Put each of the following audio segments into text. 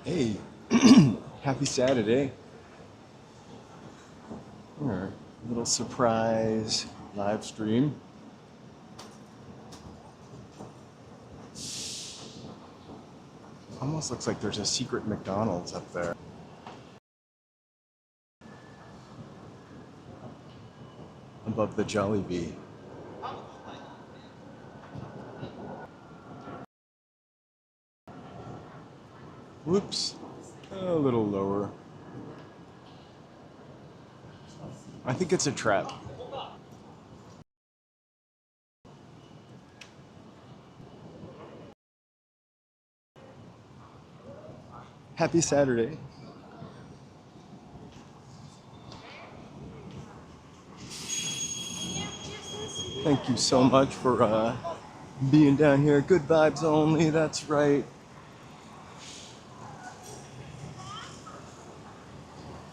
Hey, happy Saturday. Our little surprise live stream. Almost looks like there's a secret McDonald's up there. Above the Jollibee. Whoops. A little lower. I think it's a trap. Happy Saturday. Thank you so much for being down here. Good vibes only, that's right.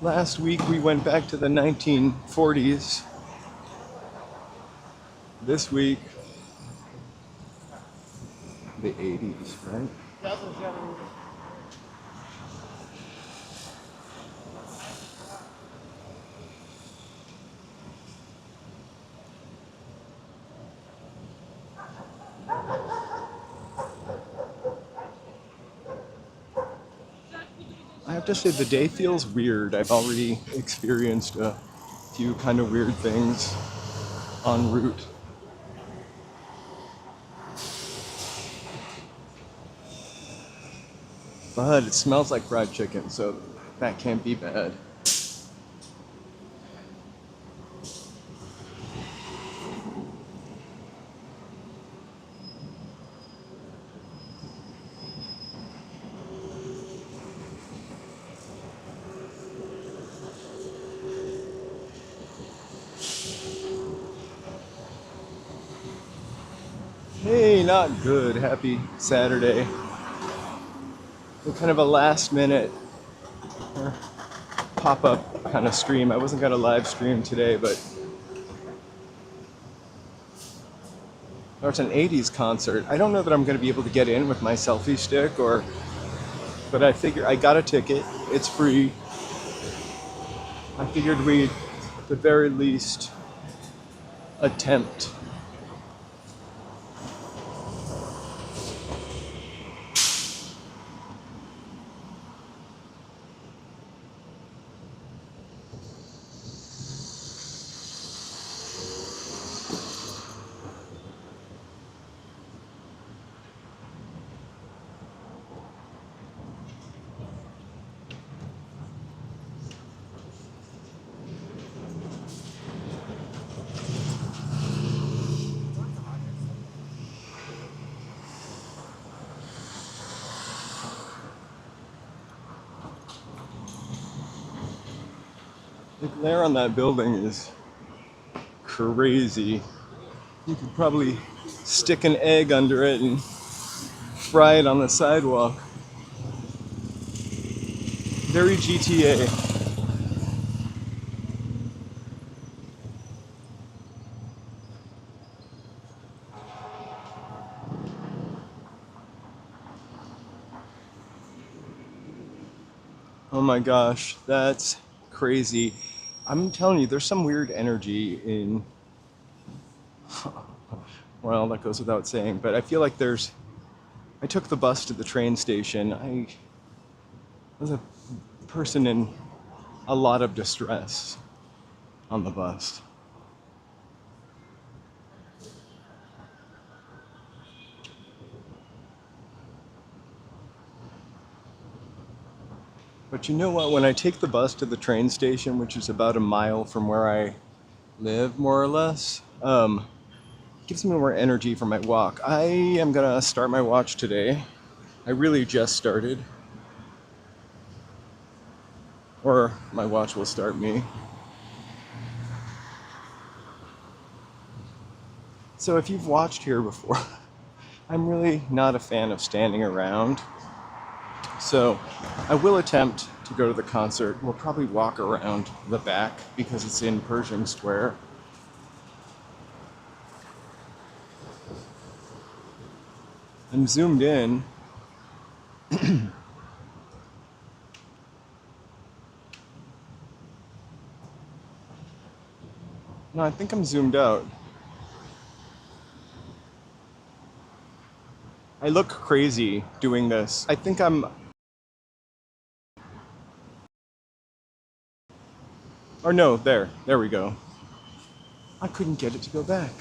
Last week we went back to the 1940s. This week, the 80s, right? I have to say the day feels weird. I've already experienced a few kind of weird things en route. But it smells like fried chicken, so that can't be bad. Hey, not good. Happy Saturday. Kind of a last minute pop up kind of stream. I wasn't going to live stream today, but there's an 80s concert. I don't know that I'm going to be able to get in with my selfie stick but I figure I got a ticket. It's free. I figured we'd at the very least attempt. The glare on that building is crazy. You could probably stick an egg under it and fry it on the sidewalk. Very GTA. Oh my gosh, that's crazy. I'm telling you, there's some weird energy in, well, that goes without saying, but I feel like I took the bus to the train station. I was a person in a lot of distress on the bus. But you know what? When I take the bus to the train station, which is about a mile from where I live, more or less, gives me more energy for my walk. I am gonna start my watch today. I really just started. Or my watch will start me. So if you've watched here before, I'm really not a fan of standing around. So I will attempt to go to the concert. We'll probably walk around the back because it's in Pershing Square. I'm zoomed in. No, I think I'm zoomed out. I look crazy doing this. I think I'm... Or no, there. There we go. I couldn't get it to go back.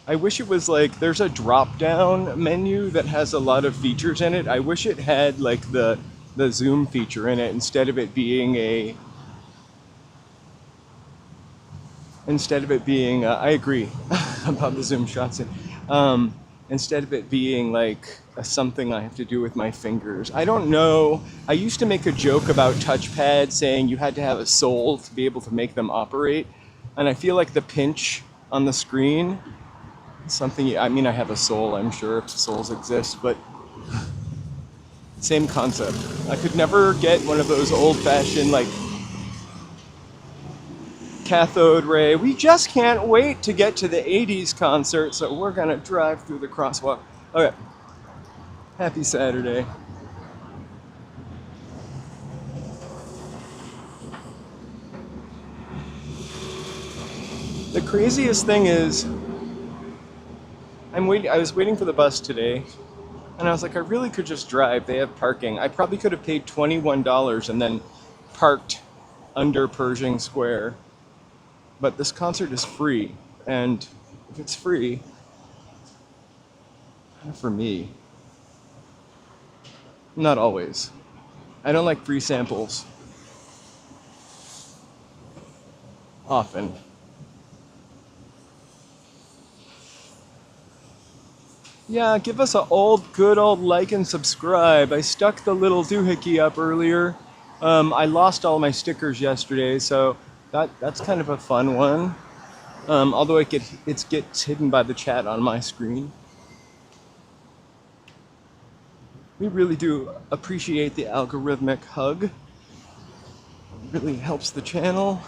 I wish it was like there's a drop down menu that has a lot of features in it. I wish it had like the zoom feature in it instead of it being a I agree about the zoom shots in. Instead of it being like something I have to do with my fingers. I don't know. I used to make a joke about touchpads saying you had to have a soul to be able to make them operate. And I feel like the pinch on the screen, something, I mean, I have a soul, I'm sure, if souls exist, but same concept. I could never get one of those old fashioned, like, cathode ray. We just can't wait to get to the 80s concert, so we're gonna drive through the crosswalk. Okay. Happy Saturday. The craziest thing is, I was waiting for the bus today, and I was like, I really could just drive. They have parking. I probably could have paid $21 and then parked under Pershing Square. But this concert is free, and if it's free, for me, not always. I don't like free samples. Often. Yeah, give us a good old like and subscribe. I stuck the little doohickey up earlier. I lost all my stickers yesterday, so that's kind of a fun one. Although it gets hidden by the chat on my screen. We really do appreciate the algorithmic hug. It really helps the channel.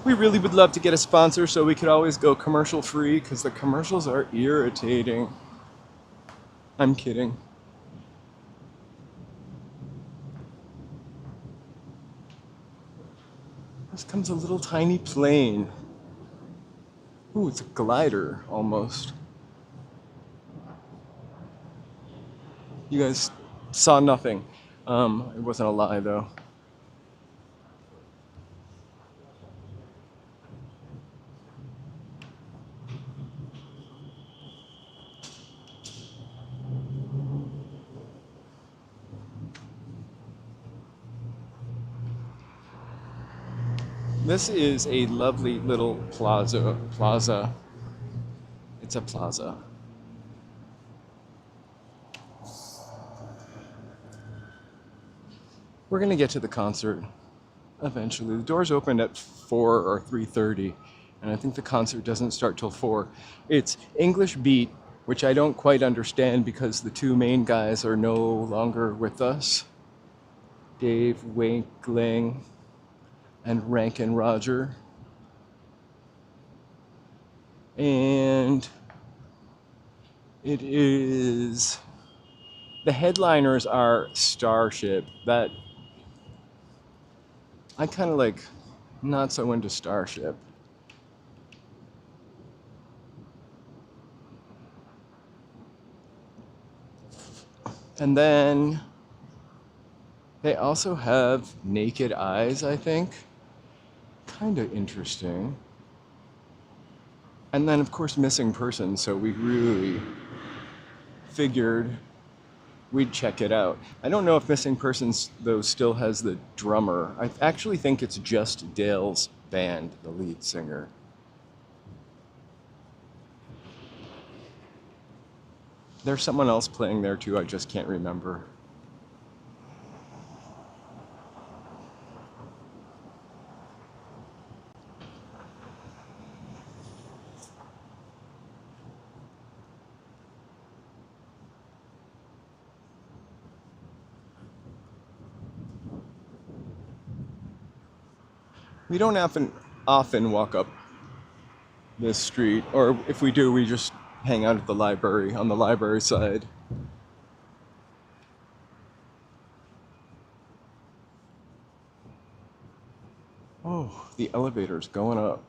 We really would love to get a sponsor so we could always go commercial free because the commercials are irritating. I'm kidding. This comes a little tiny plane. Ooh, it's a glider almost. You guys saw nothing. It wasn't a lie though. This is a lovely little plaza. It's a plaza. We're gonna get to the concert eventually. The doors open at 4 or 3:30, and I think the concert doesn't start till 4. It's English Beat, which I don't quite understand because the two main guys are no longer with us. Dave Wakeling and Rankin Roger. And it is... The headliners are Starship. That... I kind of like... Not so into Starship. And then... They also have Naked Eyes, I think. Kind of interesting. And then, of course, Missing Persons, so we really figured we'd check it out. I don't know if Missing Persons, though, still has the drummer. I actually think it's just Dale's band, the lead singer. There's someone else playing there, too, I just can't remember. We don't often walk up this street, or if we do, we just hang out at the library, on the library side. The elevator's going up.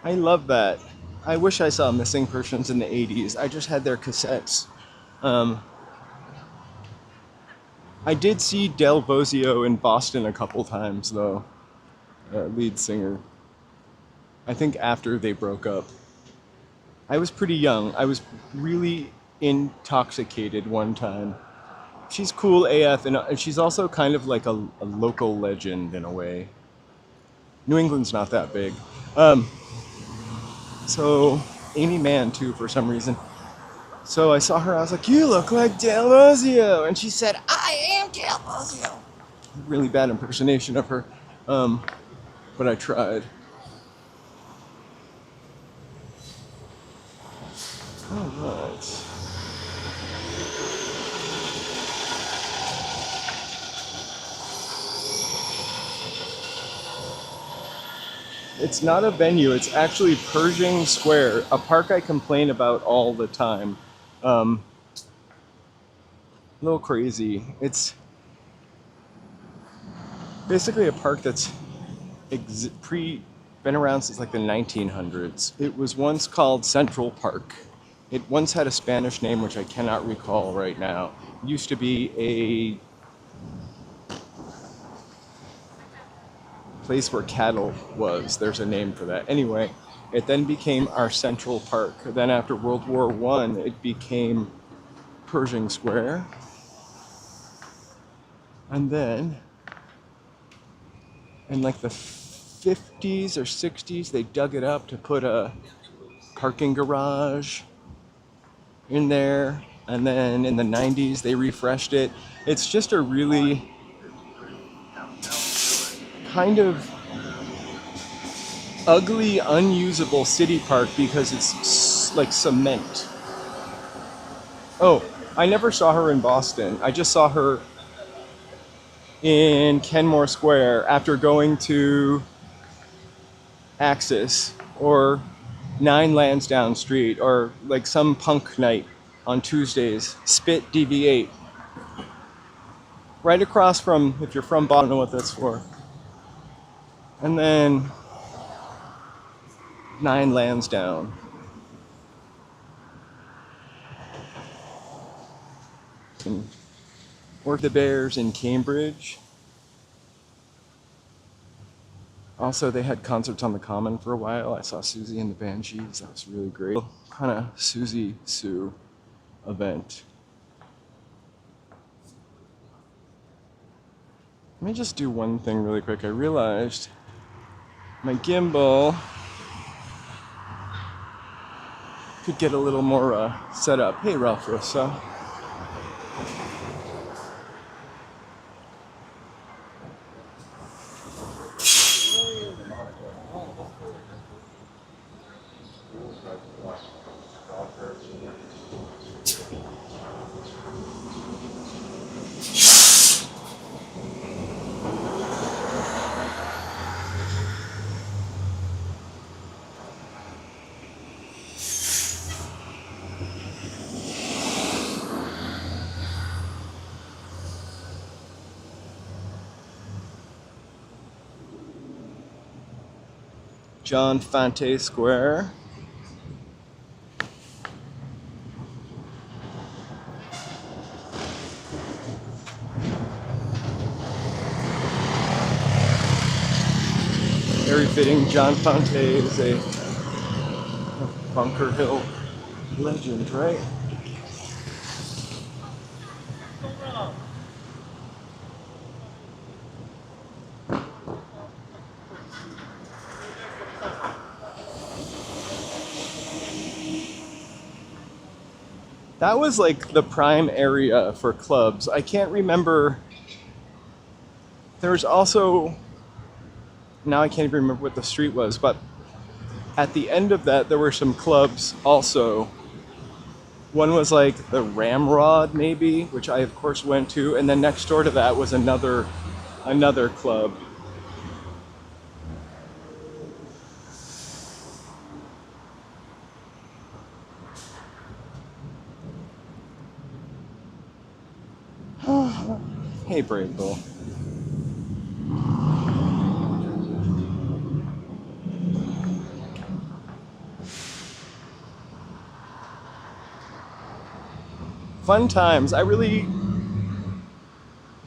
I love that. I wish I saw Missing Persons in the 80s. I just had their cassettes. Um, I did see Del Bosio in Boston a couple times, though. Lead singer. I think after they broke up. I was pretty young. I was really intoxicated one time. She's cool AF, and she's also kind of like a local legend in a way. New England's not that big. So, Amy Mann, too, for some reason. So I saw her, I was like, "You look like Del Bosio." And she said, "I am Del Bosio." Really bad impersonation of her, but I tried. All right. It's not a venue, it's actually Pershing Square, a park I complain about all the time. A little crazy. It's basically a park that's been around since like the 1900s. It was once called Central Park. It once had a Spanish name, which I cannot recall right now. It used to be a place where cattle was. There's a name for that. Anyway, it then became our Central Park. Then after World War I, it became Pershing Square. And then in like the 50s or 60s, they dug it up to put a parking garage in there. And then in the 90s, they refreshed it. It's just a really kind of ugly, unusable city park because it's like cement. Oh, I never saw her in Boston. I just saw her in Kenmore Square after going to Axis or 9 Lansdowne Street or like some punk night on Tuesdays. Spit DV8. Right across from, if you're from Boston, I don't know what that's for. And then 9 Lansdowne. And worked the Bears in Cambridge. Also, they had concerts on the Common for a while. I saw Susie and the Banshees. That was really great. Kind of Susie Sue event. Let me just do one thing really quick. I realized my gimbal could get a little more set up. Hey, Ralph Rossa. John Fante Square. Very fitting. John Fante is a Bunker Hill legend, right? That was like the prime area for clubs. I can't remember. There was also, now I can't even remember what the street was, but at the end of that, there were some clubs also. One was like the Ramrod, maybe, which I of course went to, and then next door to that was another another club. Hey, Brave Bull. Fun times. I really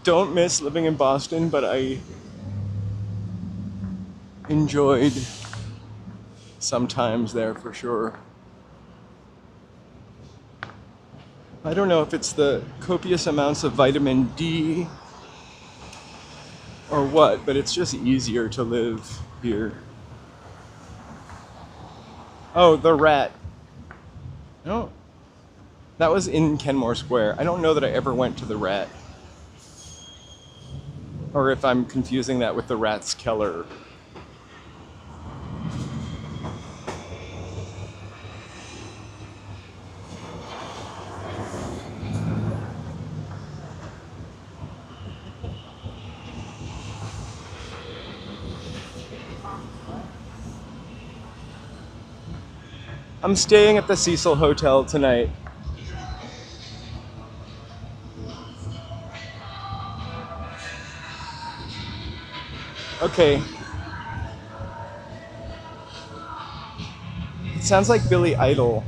don't miss living in Boston, but I enjoyed some times there for sure. I don't know if it's the copious amounts of vitamin D or what, but it's just easier to live here. Oh, the rat. No, that was in Kenmore Square. I don't know that I ever went to the rat. Or if I'm confusing that with the Rat's Keller. I'm staying at the Cecil Hotel tonight. Okay. It sounds like Billy Idol.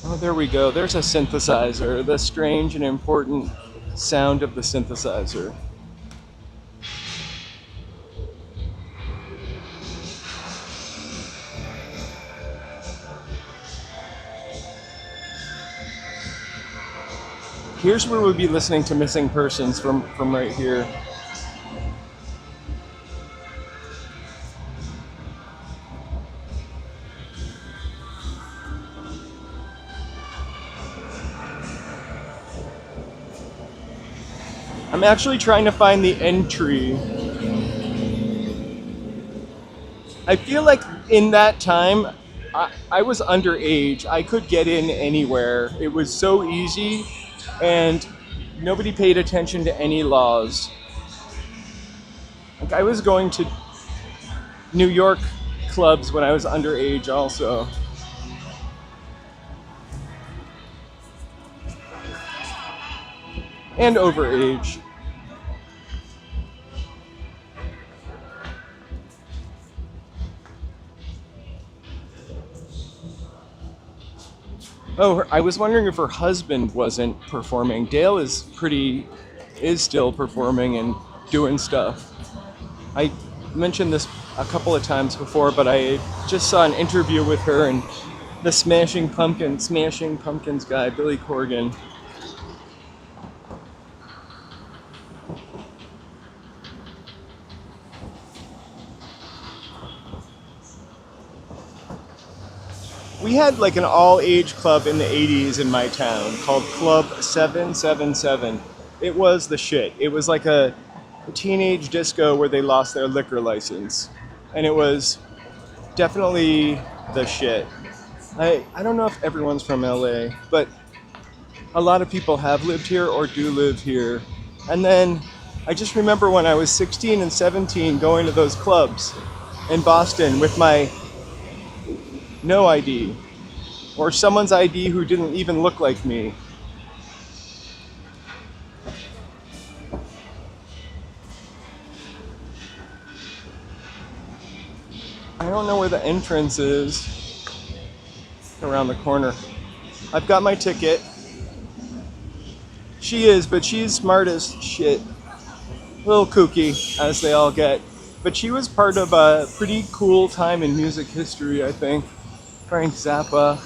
Oh, there we go. There's a synthesizer. The strange and important sound of the synthesizer. Here's where we'll be listening to Missing Persons from right here. I'm actually trying to find the entry. I feel like in that time, I was underage. I could get in anywhere. It was so easy, and nobody paid attention to any laws. Like I was going to New York clubs when I was underage also. And overage. Oh, I was wondering if her husband wasn't performing. Dale is still performing and doing stuff. I mentioned this a couple of times before, but I just saw an interview with her and the Smashing Pumpkins guy, Billy Corgan. We had like an all-age club in the 80s in my town called Club 777. It was the shit. It was like a teenage disco where they lost their liquor license. And it was definitely the shit. I don't know if everyone's from LA, but a lot of people have lived here or do live here. And then I just remember when I was 16 and 17 going to those clubs in Boston with my no ID, or someone's ID who didn't even look like me. I don't know where the entrance is. Around the corner. I've got my ticket. She is, but she's smart as shit. A little kooky, as they all get. But she was part of a pretty cool time in music history, I think. Frank Zappa.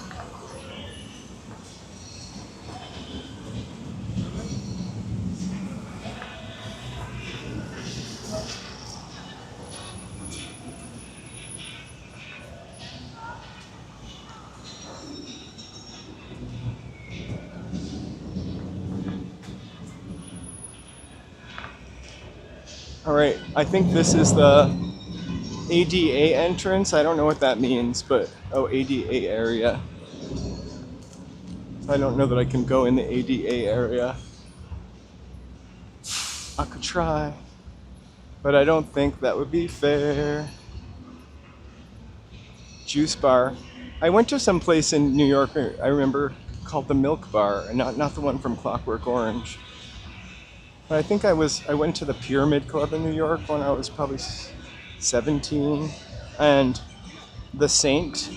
All right, I think this is the ADA entrance. I don't know what that means, but oh, ADA area. I don't know that I can go in the ADA area. I could try, but I don't think that would be fair. Juice bar. I went to some place in New York, I remember, called the Milk Bar, and not the one from Clockwork Orange. But I think I went to the Pyramid Club in New York when I was probably 17, and the Saint.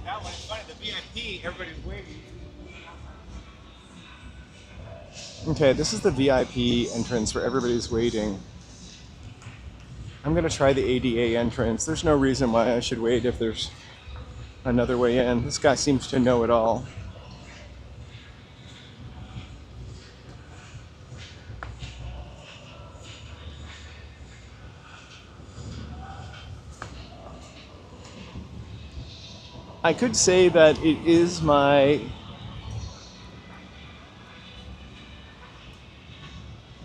That one's funny. The VIP, everybody's waiting. Okay, this is the VIP entrance where everybody's waiting. I'm gonna try the ADA entrance. There's no reason why I should wait if there's another way in. This guy seems to know it all. I could say that it is my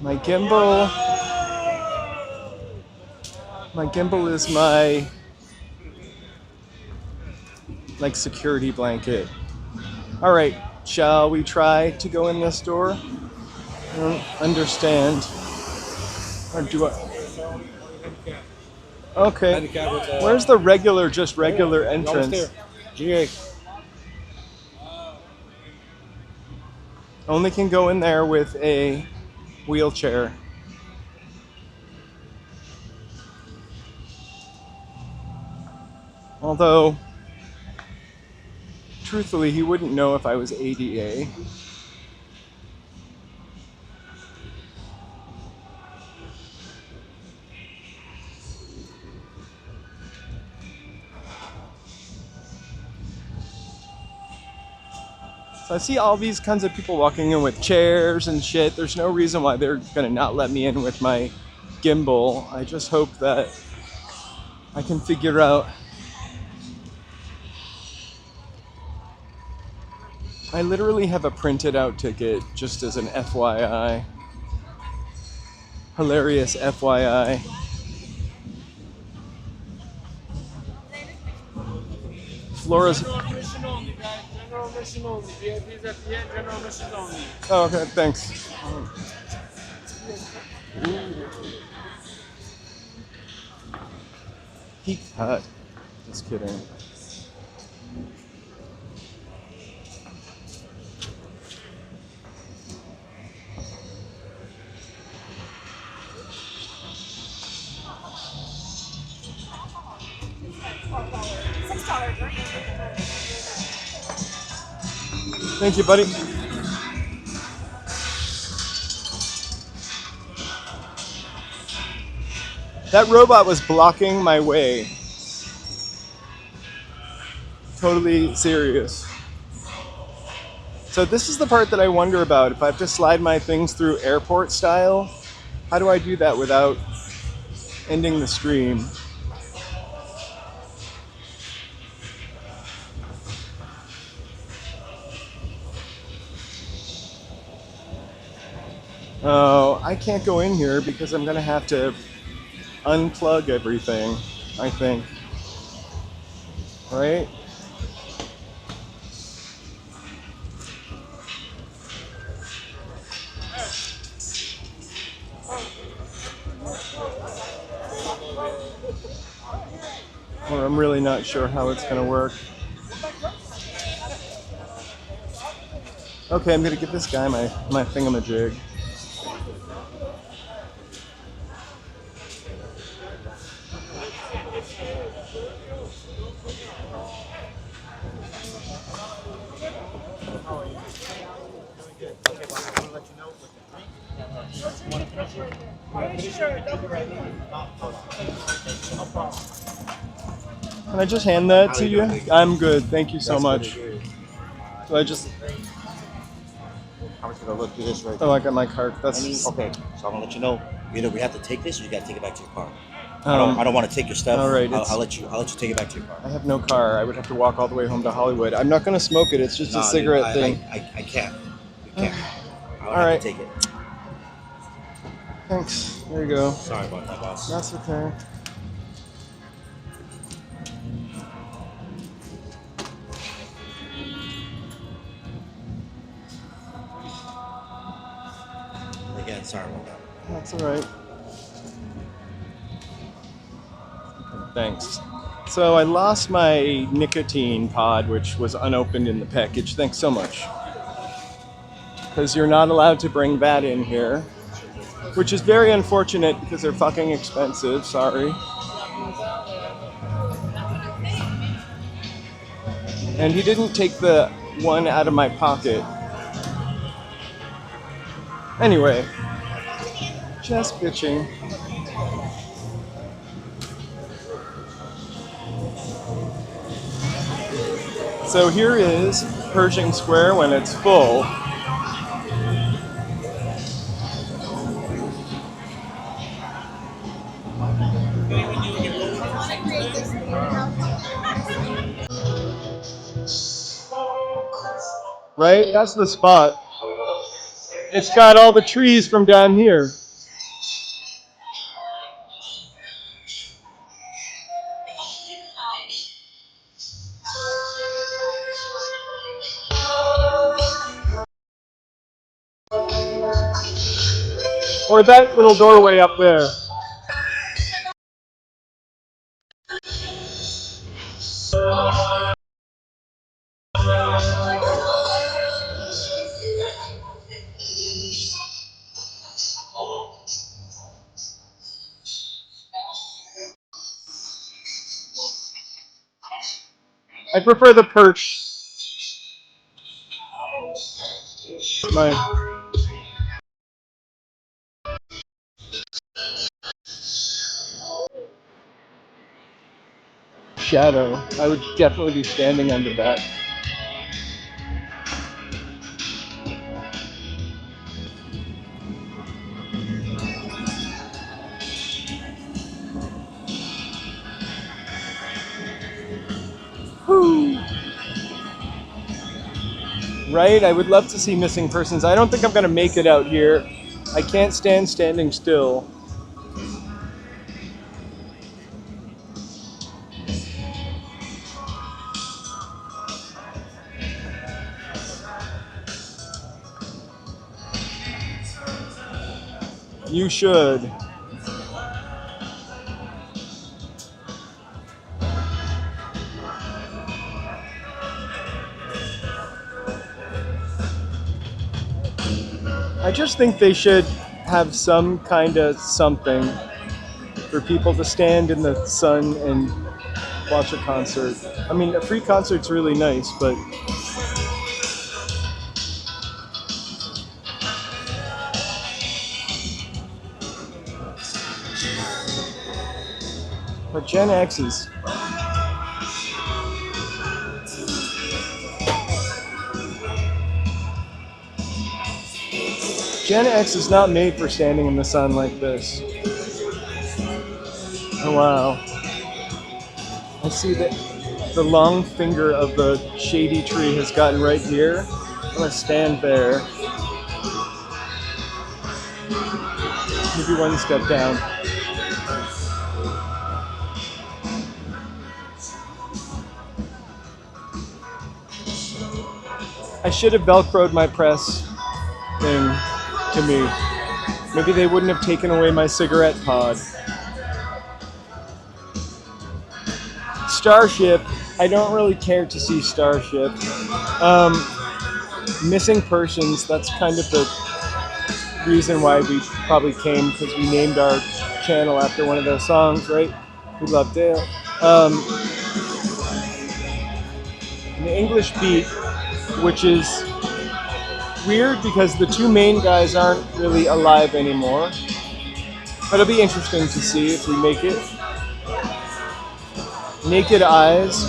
gimbal. My gimbal is my like security blanket. All right, shall we try to go in this door? I don't understand. Or do I? Okay. Where's the regular, just regular entrance? GA. Only can go in there with a wheelchair. Although, truthfully, he wouldn't know if I was ADA. So I see all these kinds of people walking in with chairs and shit. There's no reason why they're gonna not let me in with my gimbal. I just hope that I can figure out. I literally have a printed out ticket just as an FYI. Hilarious FYI. Flora's. General admission only, guys. General admission only. VIPs at the end, general admission only. Oh, okay, thanks. He cut. Just kidding. Thank you, buddy. That robot was blocking my way. Totally serious. So this is the part that I wonder about. If I have to slide my things through airport style, how do I do that without ending the stream? Oh, I can't go in here because I'm gonna have to unplug everything, I think. Right? Or I'm really not sure how it's gonna work. Okay, I'm gonna give this guy my thingamajig. Can I just hand that to you? I'm good, thank you so much. So I just. I'm just gonna look through this right Oh, I got my card. That's Okay, so I'm gonna let you know. Either we have to take this, or you gotta take it back to your car. Um, I don't want to take your stuff. all right, I'll let you take it back to your car. I have no car. I would have to walk all the way home to Hollywood. I'm not gonna smoke it. It's just a cigarette I thing. can't. We can't. I'll All have right. to take it. Thanks. There you go. Sorry about that, boss. That's okay. Again, sorry about that. That's all right. Thanks. So I lost my nicotine pod, which was unopened in the package. Thanks so much. Because you're not allowed to bring that in here, which is very unfortunate because they're fucking expensive. Sorry. And he didn't take the one out of my pocket. Anyway, just bitching. So here is Pershing Square when it's full. Right? That's the spot. It's got all the trees from down here. Or that little doorway up there. I prefer the perch. My shadow. I would definitely be standing under that. Whew. Right? I would love to see missing persons. I don't think I'm gonna make it out here. I can't stand standing still. You should. I just think they should have some kind of something for people to stand in the sun and watch a concert. I mean, a free concert's really nice, but Gen X is Gen X is not made for standing in the sun like this. Oh wow. I see that the long finger of the shady tree has gotten right here. I'm gonna stand there. Maybe one step down. I should have velcroed my press thing to me. Maybe they wouldn't have taken away my cigarette pod. Starship, I don't really care to see Starship. Missing Persons, that's kind of the reason why we probably came, because we named our channel after one of those songs, right? We love Dale. The English Beat, which is weird because the two main guys aren't really alive anymore. But it'll be interesting to see if we make it. Naked Eyes,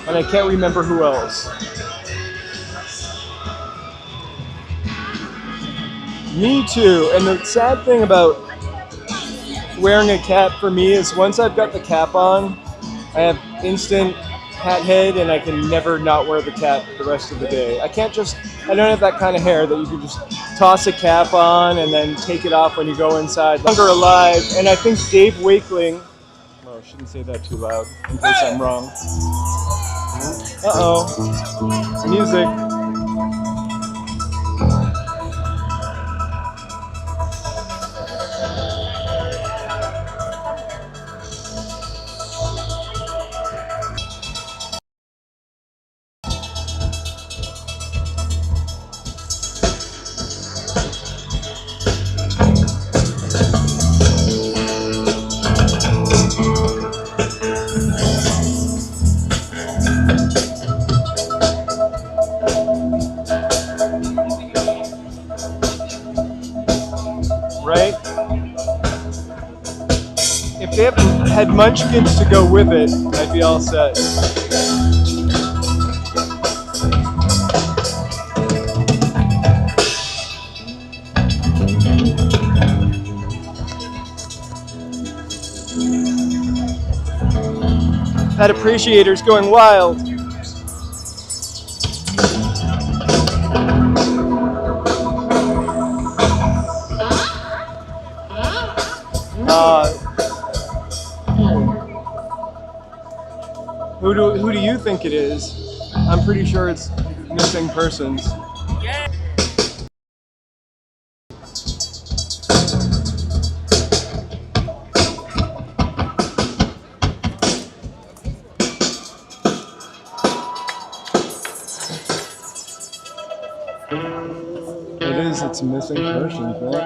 and I can't remember who else. Me too, and the sad thing about wearing a cap for me is once I've got the cap on, I have instant hat head, and I can never not wear the cap the rest of the day. I don't have that kind of hair that you can just toss a cap on and then take it off when you go inside. Longer alive, and I think Dave Wakeling, well, I shouldn't say that too loud in case I'm wrong. Uh-oh, music. Right? If they had munchkins to go with it, I'd be all set. That appreciator's going wild. Who do you think it is? I'm pretty sure it's missing persons. It's missing persons, man.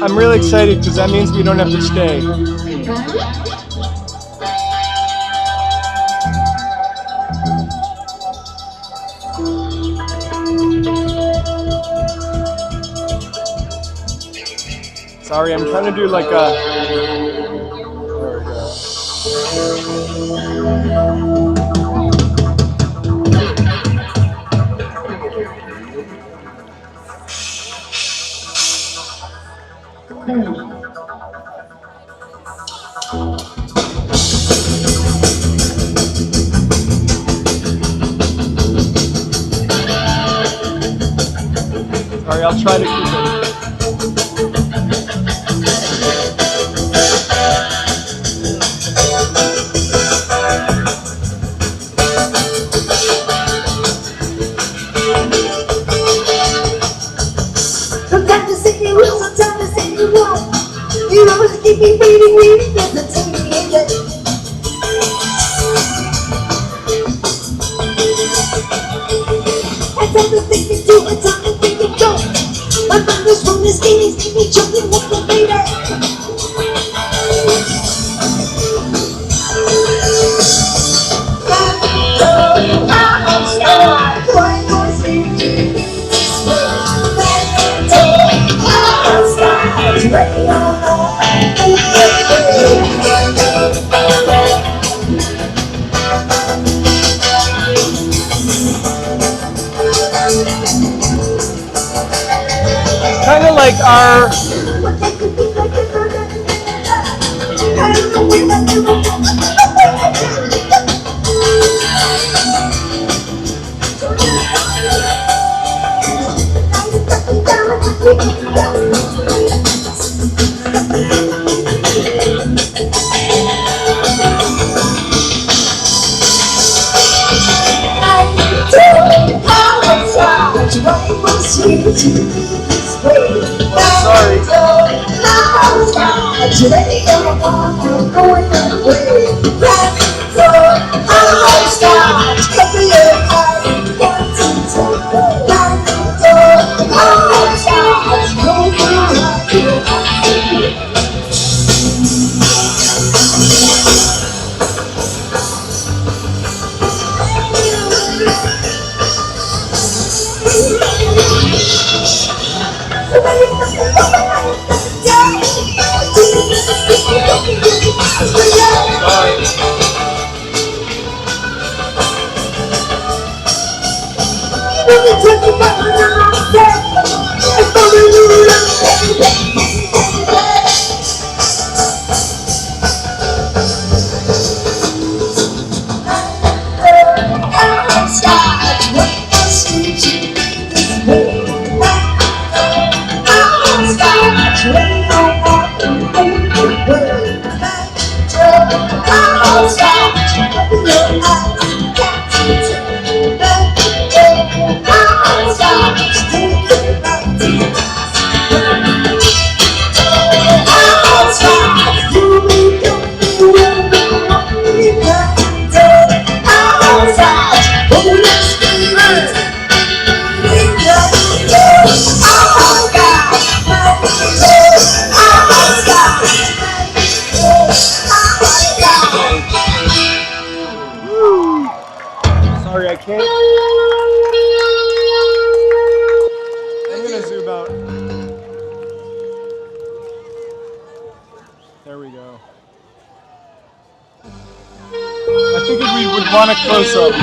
I'm really excited because that means we don't have to stay. Sorry, I'm trying to do like a... There we go. Sorry, I'll try to keep it. Sometimes you say you will, sometimes you say you won't. You always keep me waiting, there's a teeny engine. I time to think it do, I time to think it don't. My mother's from the skinnies, keep me choking with the later. Kind of like our... Sorry. Today I'm going away. I'm start. Cover your eyes. Sorry, I can't. I'm gonna zoom out. There we go. I figured we would want a close-up.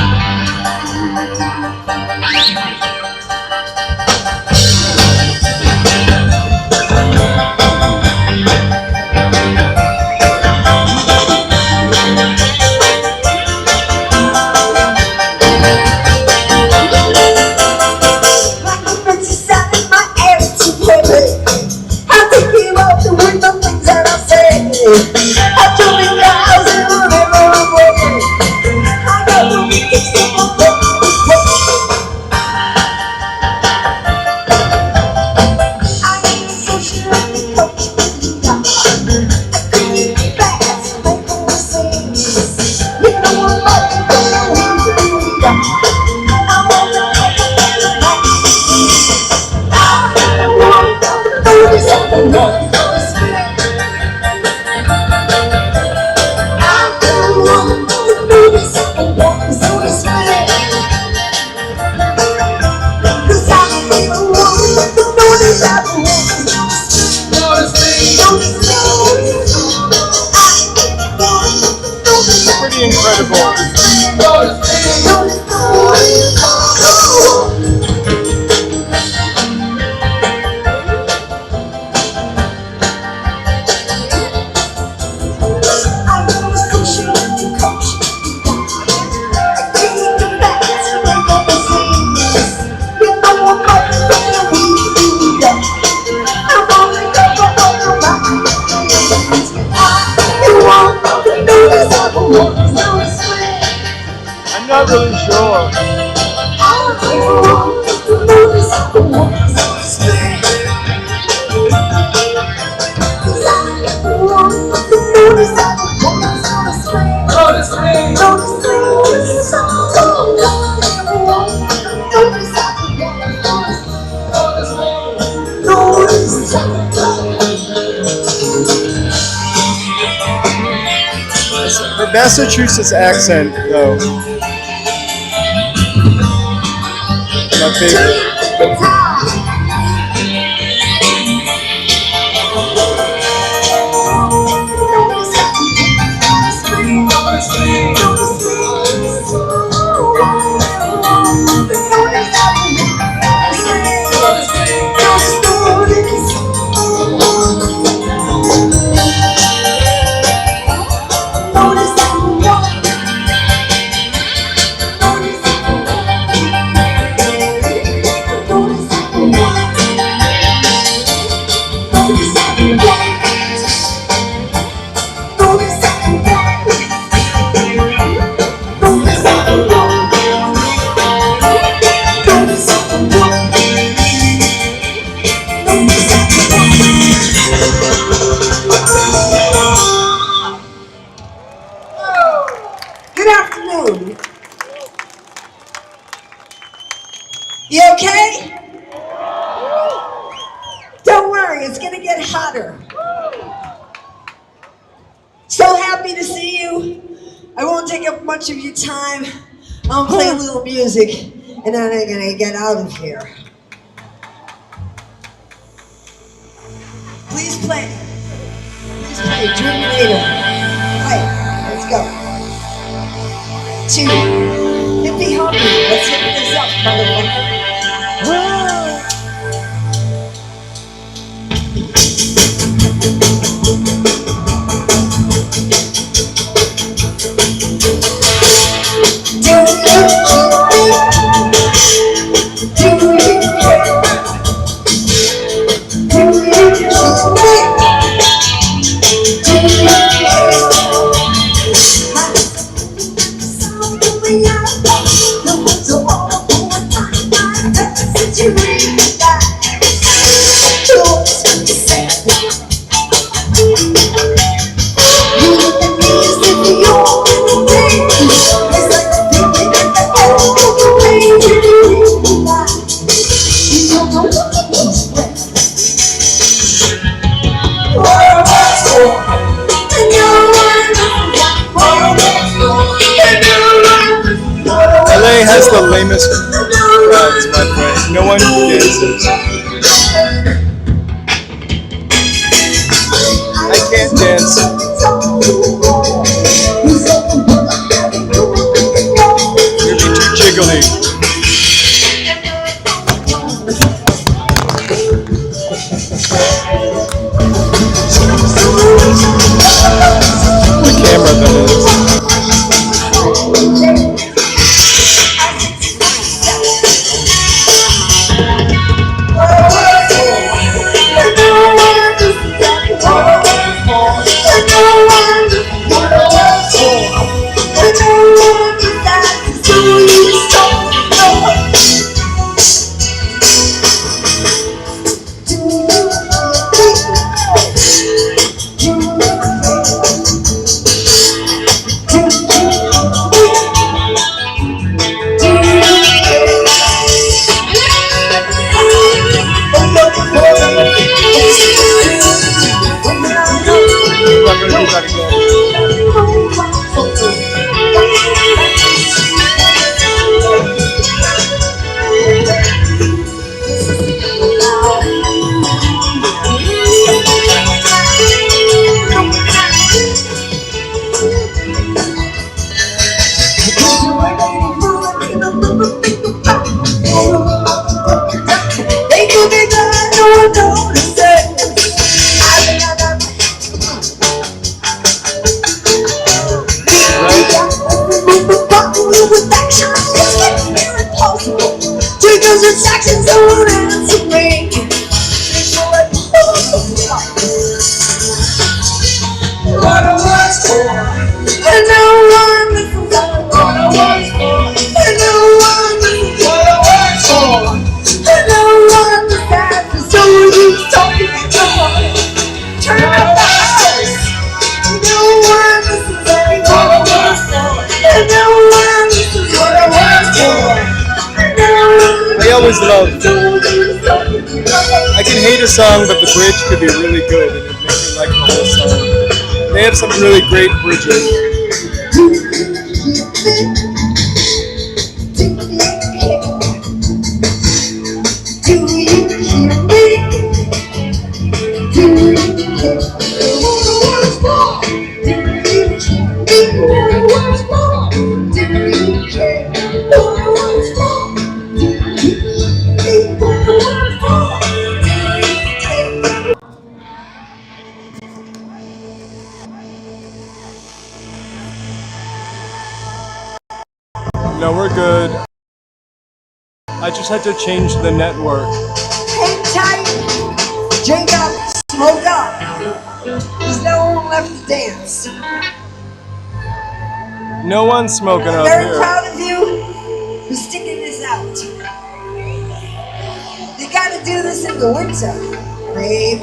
Pretty incredible. I'm not really sure. The Massachusetts accent, though. My favorite. Good afternoon. You okay? Don't worry, it's gonna get hotter. So happy to see you. I won't take up much of your time. I'll play a little music and then I'm gonna get out of here. Please play. Please play Terminator. Right, let's go. 2. Hippie hoppy. Let's hit this up, motherfucker. So all has the lamest crowds, by the way. No one dances. I can't dance. You're too jiggly. The camera, that is. I'm not gonna do that again. I always love. I can hate a song, but the bridge could be really good, and it makes me like the whole song. They have some really great bridges. No, we're good. I just had to change the network. Hang tight, drink up, smoke up. There's no one left to dance. No one's smoking I'm up very here. proud of you for sticking this out. You gotta do this in the winter, babe.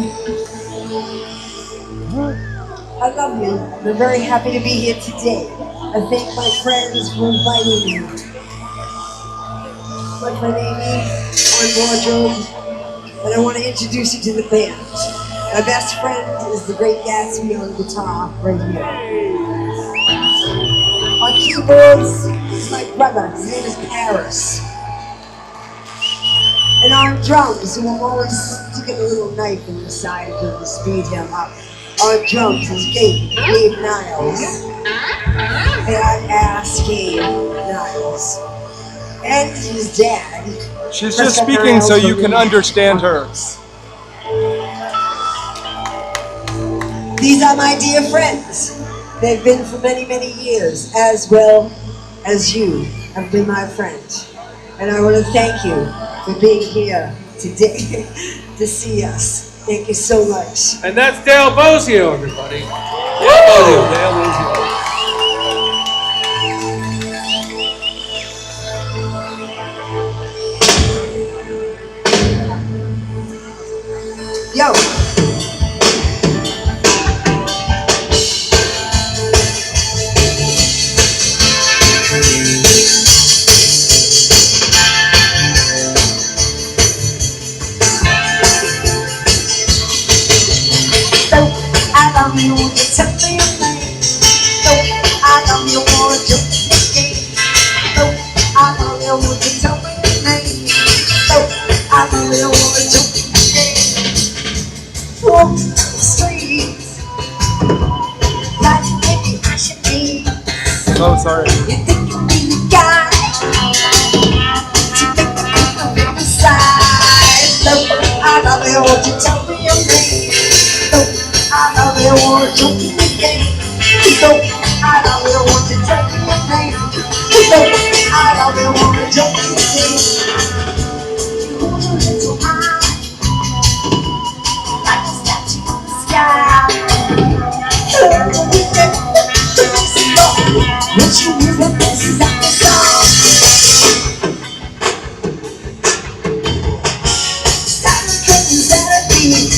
I love you. I'm very happy to be here today. I thank my friends for inviting me. Like my name is on wardrobe, and I want to introduce you to the band. My best friend is the Great Gatsby on guitar right here. On keyboards is my brother. His name is Paris. And on drums, who I'm always sticking a little knife in the side of him to speed him up. On drums is Gabe Niles. Ask Gabe Niles. And his dad. She's just speaking so you can understand her. These are my dear friends. They've been for many, many years, as well as you have been my friend. And I want to thank you for being here today to see us. Thank you so much. And that's Dale Bozio, everybody. Dale Bozio. Dale Bozio. Yo. I love you when you tell me your name. The want to tell me your name. Oh, I really want to jump in the game. Walk down the street like maybe I should be. Oh, sorry. You think you'll be the guy to make the people feel inside. So I really want to tell me your name. So I really want to jump in the game. So I really want to tell me your name. So I really want to jump in the game. You hold your head so high, like a statue in the sky. What you move up, this is like a song. Silent curtains that are deep,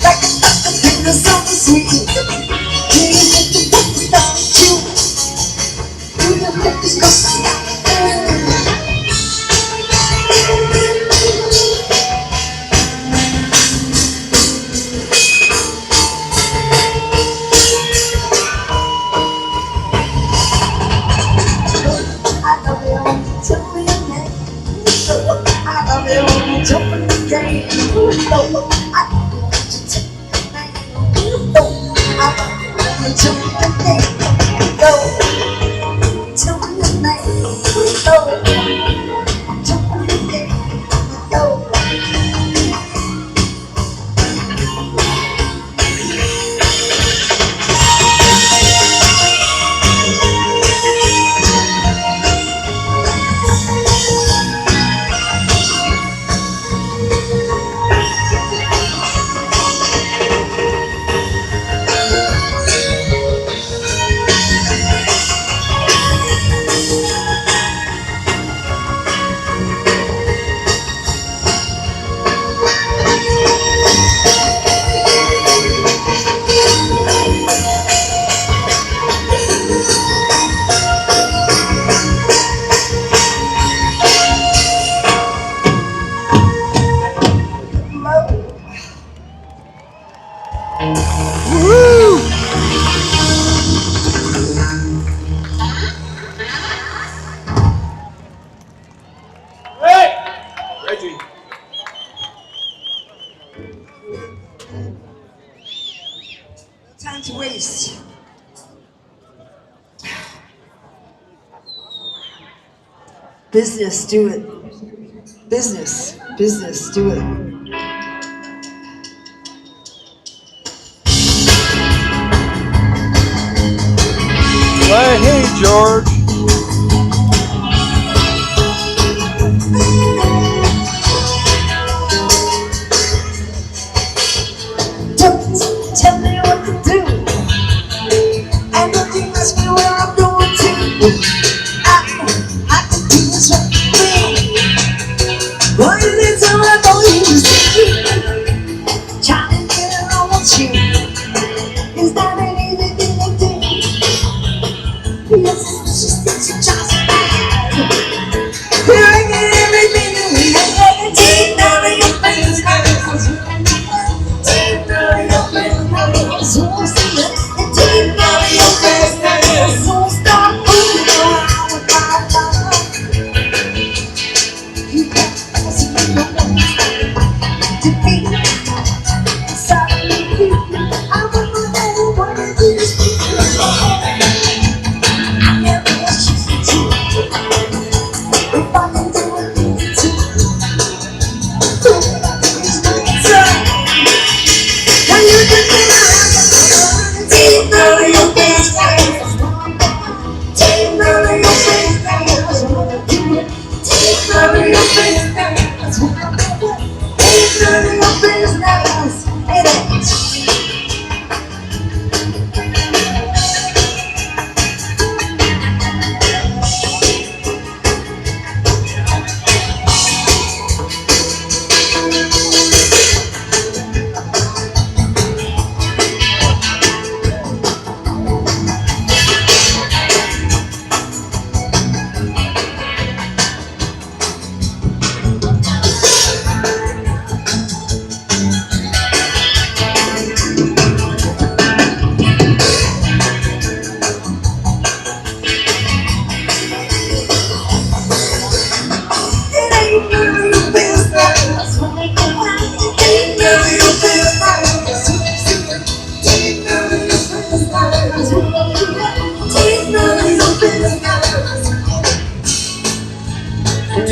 like a bucket in the summer sweet. Do you think the book is not you? Do you think it's gonna stop? I love it when you tell me your name. I love it when you jump in the game. I love it when you tell me your name. I love it when you jump in the game. Tell me your name. Jump in the game. Woo! Hey! Reggie. Time to waste. Business, do it. Business, do it. Why, hey, George. Don't tell me what to do, and don't you ask me where I'm going to. I can do this right for me. What is it so I know you see? Trying to get it on with you. Is that an easy thing to do? Yes, it's just Woo!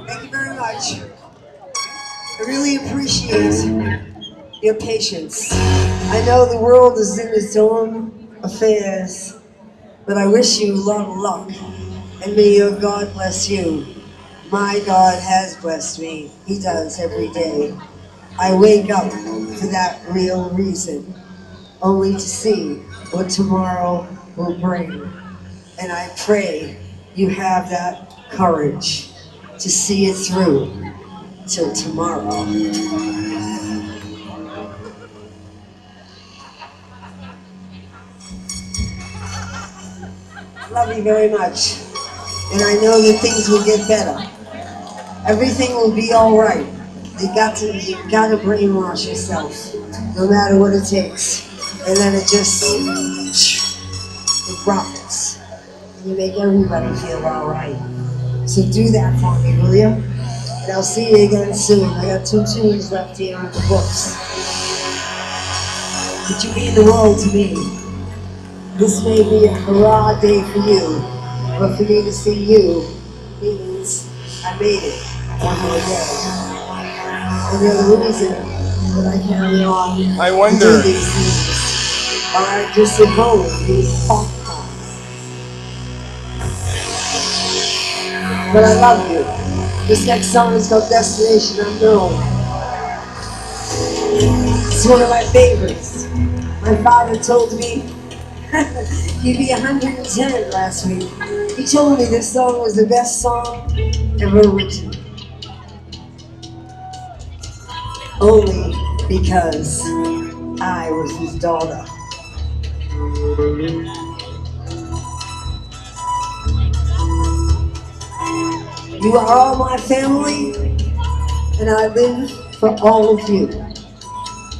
Thank you very much. I really appreciate your patience. I know the world is in its own affairs, but I wish you a lot of luck. And may your God bless you. My God has blessed me. He does every day. I wake up for that real reason, only to see what tomorrow will bring. And I pray you have that courage to see it through till tomorrow. Love you very much. And I know that things will get better. Everything will be all right. You gotta brainwash yourself, no matter what it takes. And then it rockets. And you make everybody feel all right. So do that for me, will you? And I'll see you again soon. I got 2 tunes left here in the books. But you mean the world to me. This may be a hurrah day for you, but for me to see you means I made it one more day. And you're the reason that I carry on. I to wonder. do these things. Or I just sit home and eat popcorn. But I love you. This next song is called Destination Unknown. It's one of my favorites. My father told me he'd be 110 last week. He told me this song was the best song ever written. Only because I was his daughter. You are all my family, and I live for all of you.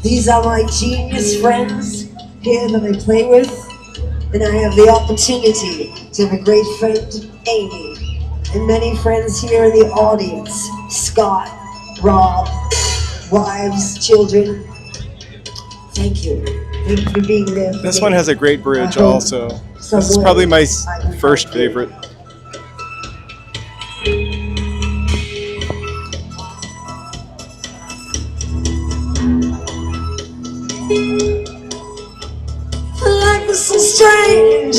These are my genius friends here that I play with, and I have the opportunity to have a great friend, Amy, and many friends here in the audience, Scott, Rob, wives, children. Thank you. Thank you for being there. This one has a great bridge also. This is probably my first favorite. Life is so strange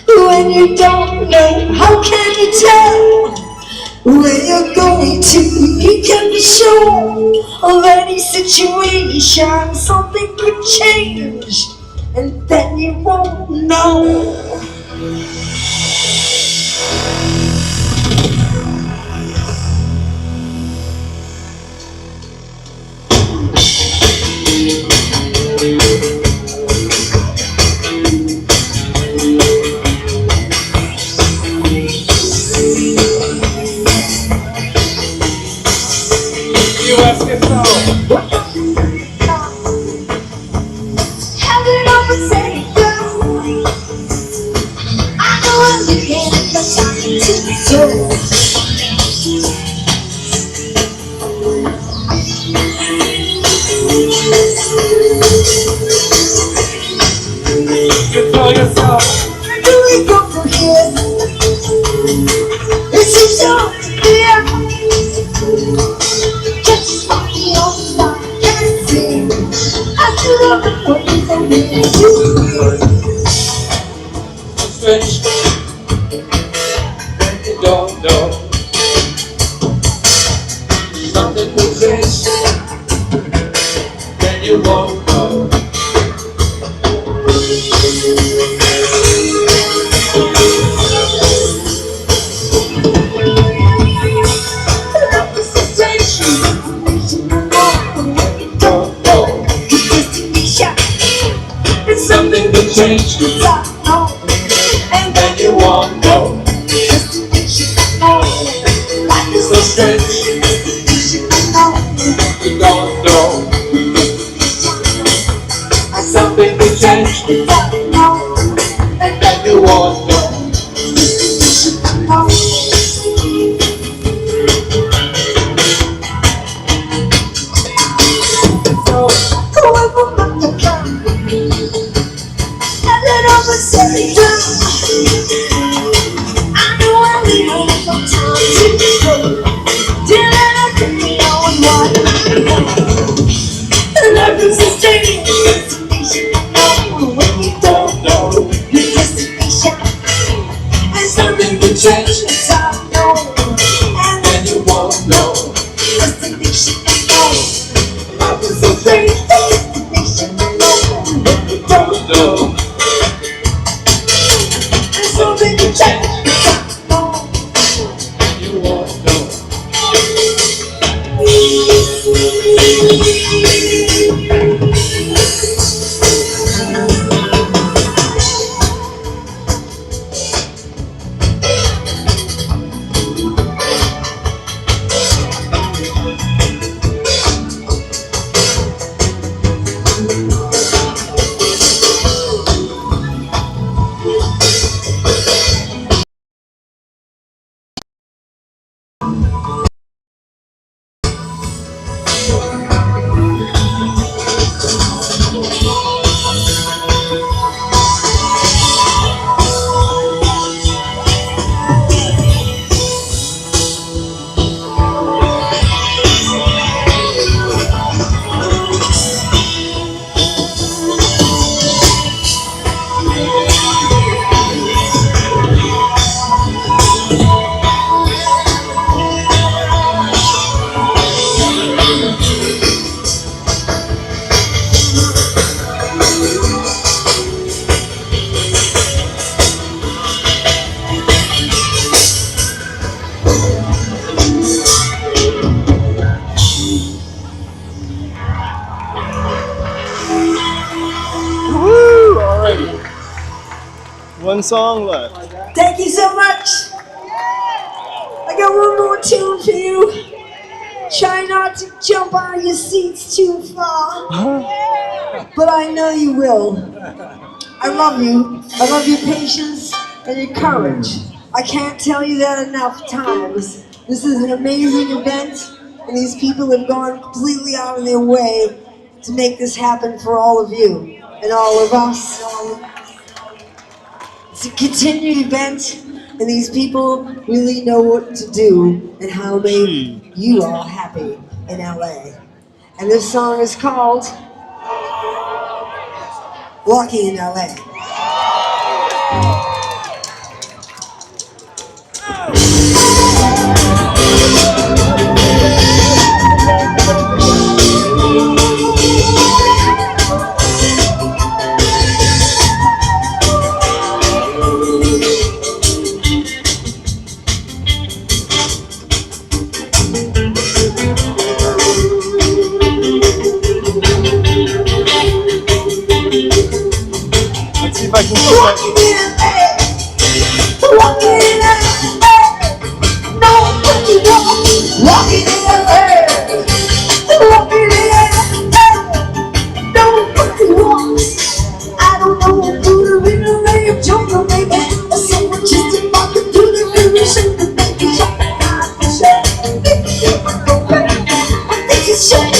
when you don't know. How can you tell where you're going to? You can be sure of any situation. Something could change, and then you won't know. Don't know. Something to this, then you won't know. change. You don't know. Something will change. And then you won't know. Life is a stage. When you don't know your destination, and something will change. And then you won't know. Destination unknown. Life is a stage. Destination unknown. When you don't know. And something will change. You won't know. Woo! Alrighty. One song left. Thank you so much. I got one more tune for you. Try not to jump out of your seats too far, but I know you will. I love you. I love your patience and your courage. I can't tell you that enough times. This is an amazing event, and these people have gone completely out of their way to make this happen for all of you and all of us. It's a continued event, and these people really know what to do and how to make you all happy in LA. And this song is called Walking in LA. Let's see if I can keep my... Walking in LA, nobody walks. Walking in LA, walking in LA, nobody walks. I don't know who to really lay a joke on, maybe someone just about to do the illusion to make it shut down. I think it's shut down.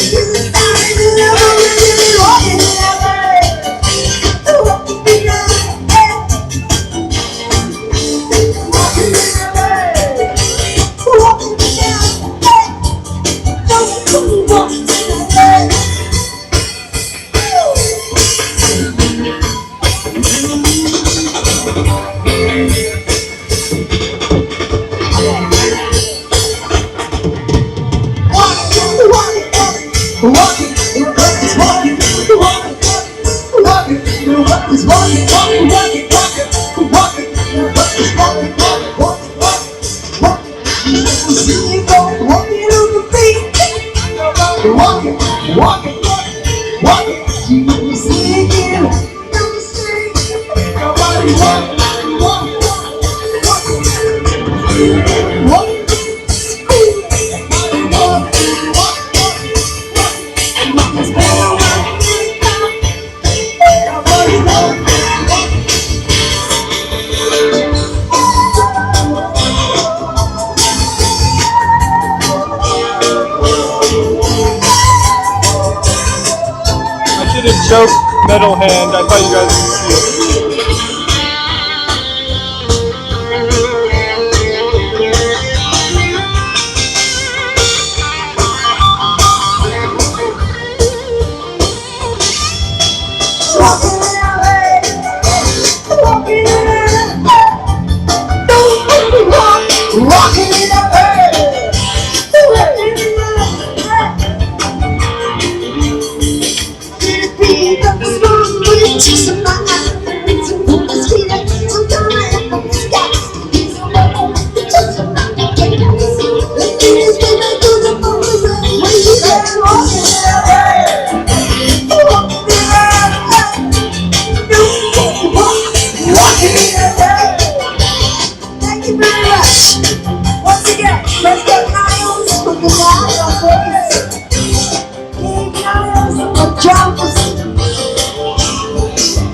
Never really walking in LA. Walking in LA. so metal hand. I thought you guys could see it. Walking in the earth, beat up the smoke with the cheeks of my eyes. So pull the sweet up, so time up the sky. So low, the touch of my fingers. The fingers when I do the moon, when you say walking in the earth, walking in the earth, walking in the earth. Thank you very much. Once again, let's get Niles from the Niles voice. King Niles of drums.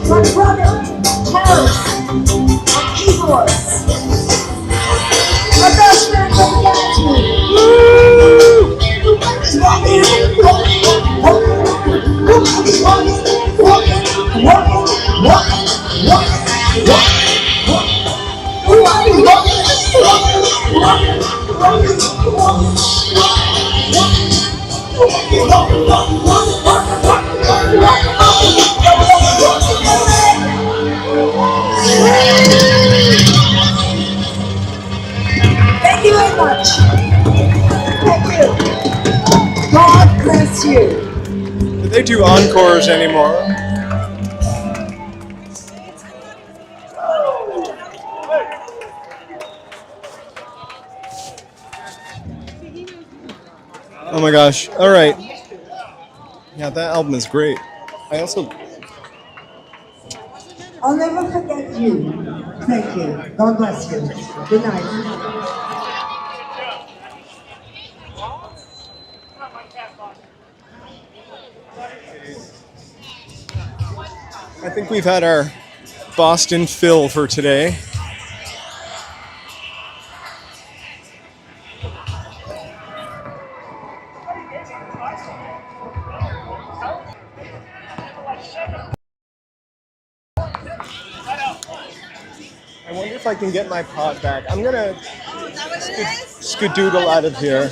My brother, Harris, on keyboards. My best friend from the Galaxy. He's walking, Thank you very much. Thank you. God bless you. Do they do encores anymore? Oh my gosh. All right. Yeah, that album is great. I also I'll never forget you. Thank you. God bless you. Good night. I think we've had our Boston fill for today. I wonder if I can get my pod back. I'm gonna skedoodle out of here.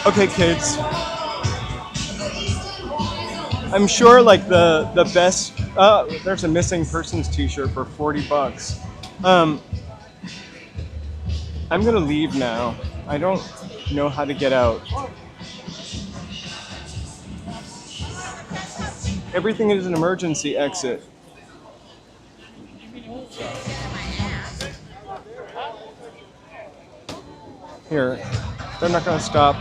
Okay, kids. I'm sure like the best. There's a missing persons T-shirt for $40. I'm gonna leave now. I don't know how to get out. Everything is an emergency exit. Here, they're not gonna stop.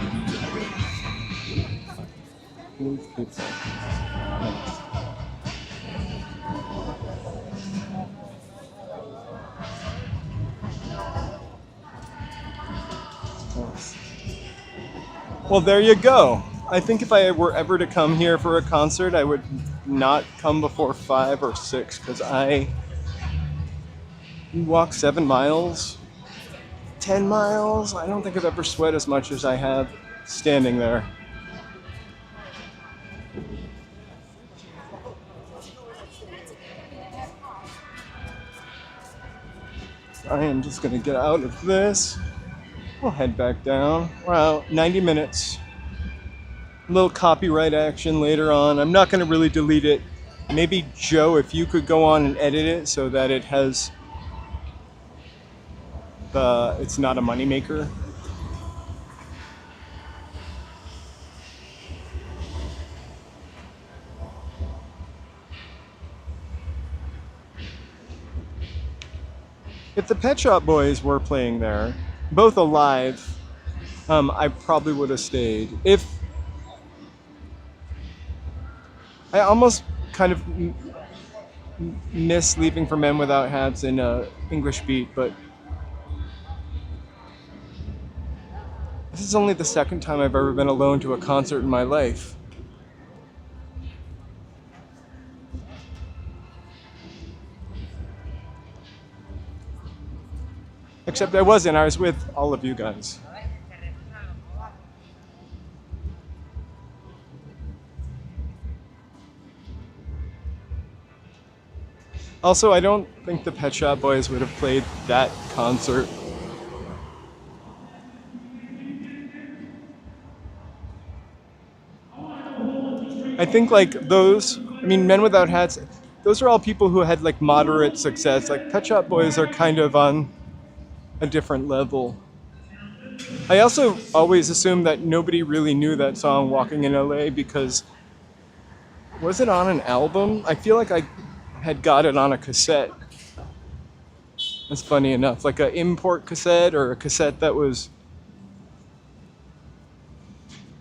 Move people. Well, there you go. I think if I were ever to come here for a concert, I would not come before 5 or 6 because you walk 7 miles, 10 miles. I don't think I've ever sweat as much as I have standing there. I am just gonna get out of this. We'll head back down. Wow, 90 minutes. A little copyright action later on. I'm not gonna really delete it. Maybe Joe, if you could go on and edit it so that it has it's not a moneymaker. If the Pet Shop Boys were playing there, both alive, I probably would have stayed. If I almost kind of miss leaving for Men Without Hats in English Beat, but this is only the second time I've ever been alone to a concert in my life. Except I wasn't, I was with all of you guys. Also, I don't think the Pet Shop Boys would have played that concert. I think like those, I mean, Men Without Hats, those are all people who had like moderate success. Like Pet Shop Boys are kind of on a different level. I also always assumed that nobody really knew that song Walking in LA because was it on an album? I feel like I had got it on a cassette. That's funny enough, like an import cassette or a cassette that was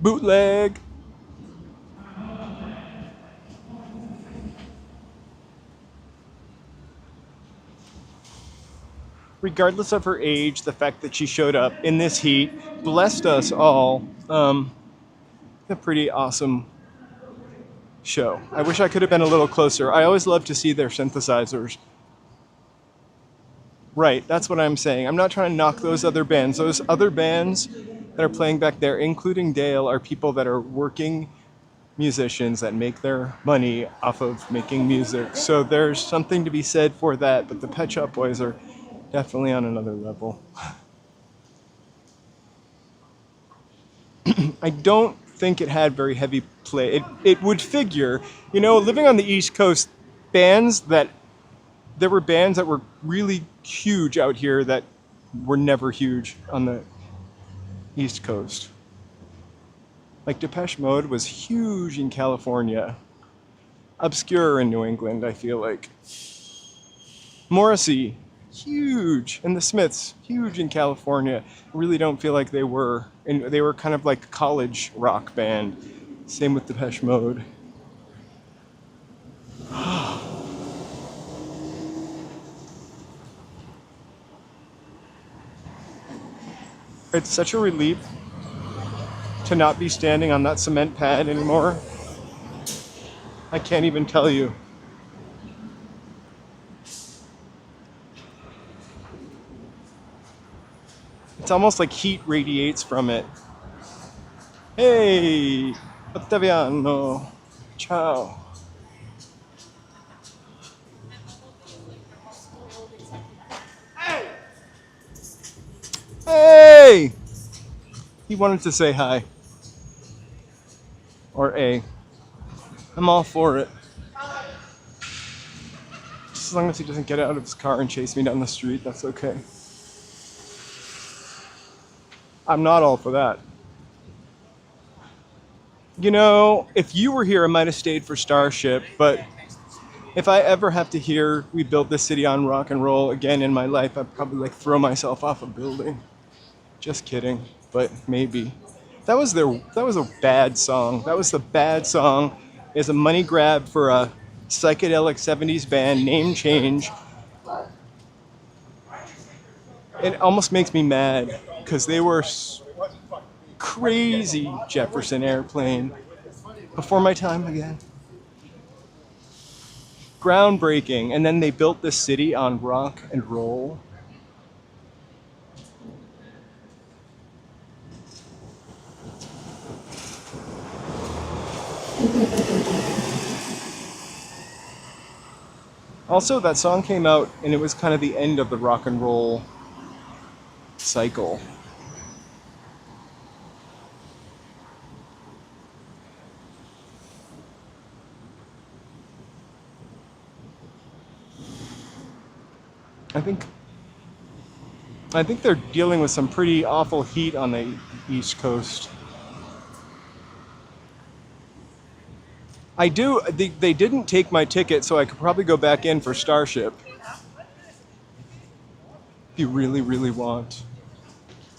bootleg. Regardless of her age, the fact that she showed up in this heat blessed us all. A pretty awesome show. I wish I could have been a little closer. I always love to see their synthesizers. Right, that's what I'm saying. I'm not trying to knock those other bands. Those other bands that are playing back there, including Dale, are people that are working musicians that make their money off of making music. So there's something to be said for that, but the Pet Shop Boys are definitely on another level. I don't think it had very heavy play. It would figure, you know, living on the East Coast, there were bands that were really huge out here that were never huge on the East Coast. Like Depeche Mode was huge in California, obscure in New England, I feel like. Morrissey, huge, and the Smiths, huge in California. I really don't feel like they were, and they were kind of like a college rock band. Same with Depeche Mode. It's such a relief to not be standing on that cement pad anymore. I can't even tell you. It's almost like heat radiates from it. Hey, Ottaviano. Ciao. Hey! He wanted to say hi. Or A. I'm all for it. Just as long as he doesn't get out of his car and chase me down the street, that's okay. I'm not all for that. You know, if you were here, I might have stayed for Starship, but if I ever have to hear we built this city on rock and roll again in my life, I'd probably like throw myself off a building. Just kidding, but maybe. That was a bad song. That was the bad song. It's a money grab for a psychedelic 70s band, name change. It almost makes me mad because they were crazy. Jefferson Airplane. Before my time again. Groundbreaking. And then they built this city on rock and roll. Also, that song came out and it was kind of the end of the rock and roll cycle. I think they're dealing with some pretty awful heat on the East Coast. They didn't take my ticket, so I could probably go back in for Starship. If you really, really want.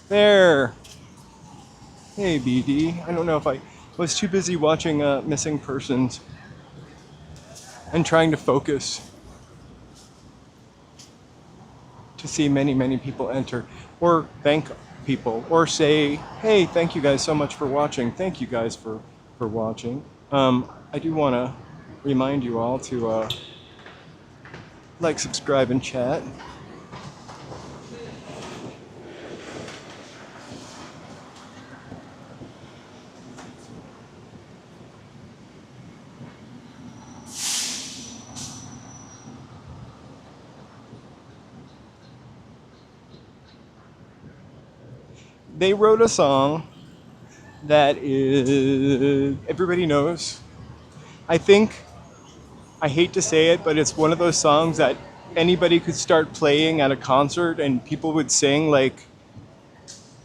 There. Hey, BD. I don't know if I was too busy watching Missing Persons and trying to focus to see many, many people enter, or thank people, or say, hey, thank you guys so much for watching. Thank you guys for watching. I do want to remind you all to like, subscribe, and chat. They wrote a song that is everybody knows. I think, I hate to say it, but it's one of those songs that anybody could start playing at a concert and people would sing, like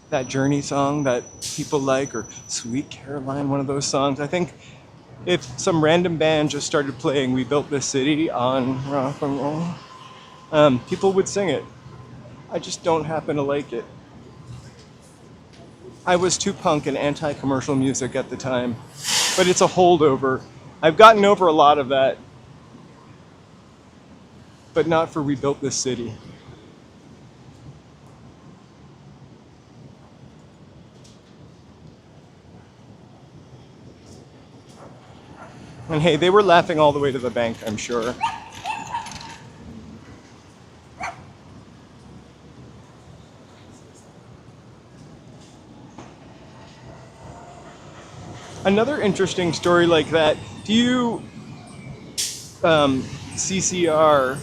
that Journey song that people like, or Sweet Caroline, one of those songs. I think if some random band just started playing We Built This City on rock and roll, people would sing it. I just don't happen to like it. I was too punk and anti-commercial music at the time, but it's a holdover. I've gotten over a lot of that, but not for We Built This City. And hey, they were laughing all the way to the bank, I'm sure. Another interesting story like that, do you, CCR,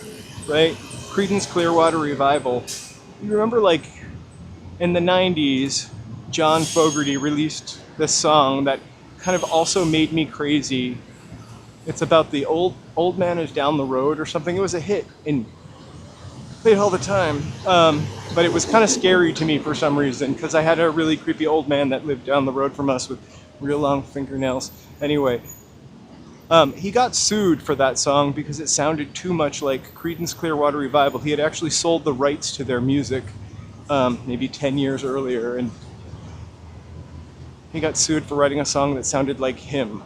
right? Creedence Clearwater Revival. You remember, like, in the 90s, John Fogerty released this song that kind of also made me crazy. It's about the old man is down the road or something. It was a hit and played all the time. But it was kind of scary to me for some reason because I had a really creepy old man that lived down the road from us with real long fingernails. Anyway, he got sued for that song because it sounded too much like Creedence Clearwater Revival. He had actually sold the rights to their music maybe 10 years earlier, and he got sued for writing a song that sounded like him.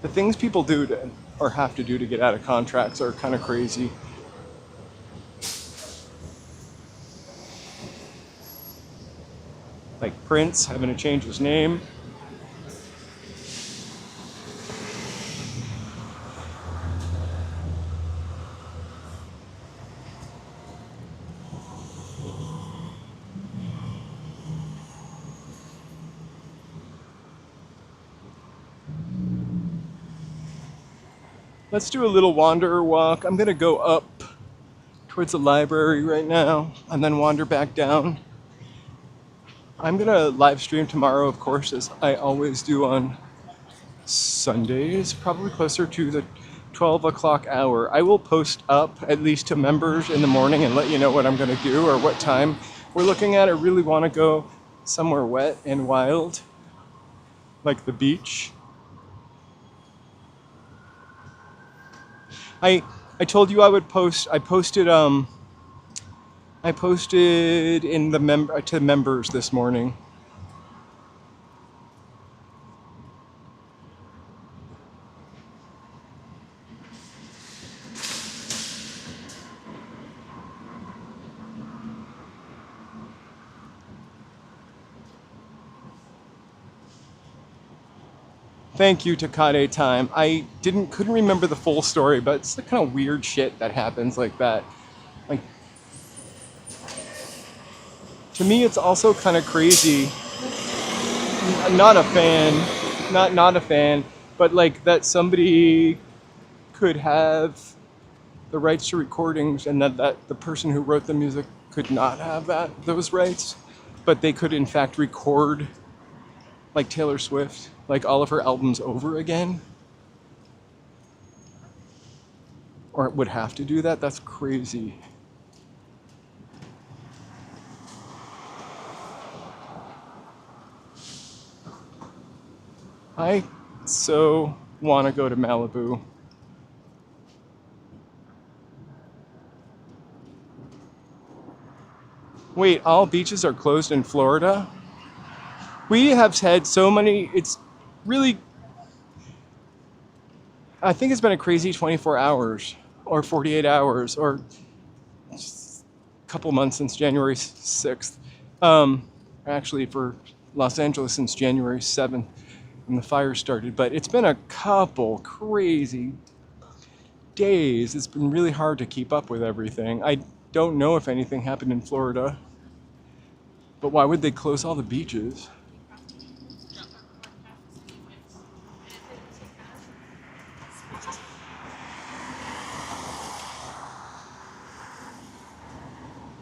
The things people do to, or have to do to get out of contracts are kind of crazy. Like Prince having to change his name. Let's do a little wanderer walk. I'm gonna go up towards the library right now and then wander back down. I'm gonna live stream tomorrow, of course, as I always do on Sundays, probably closer to the 12 o'clock hour. I will post up at least to members in the morning and let you know what I'm gonna do or what time we're looking at. I really wanna go somewhere wet and wild, like the beach. I told you I would post. I posted in the to members this morning. Thank you, Takade Time. I couldn't remember the full story, but it's the kind of weird shit that happens like that. Like, to me, it's also kind of crazy. I'm not a fan, not a fan, but like that somebody could have the rights to recordings, and that the person who wrote the music could not have those rights, but they could in fact record, like Taylor Swift, like all of her albums over again, or would have to do that. That's crazy. I so want to go to Malibu. Wait, all beaches are closed in Florida? We have had so many, it's really, I think it's been a crazy 24 hours or 48 hours or a couple months since January 6th. Actually, for Los Angeles since January 7th when the fire started. But it's been a couple crazy days. It's been really hard to keep up with everything. I don't know if anything happened in Florida. But why would they close all the beaches?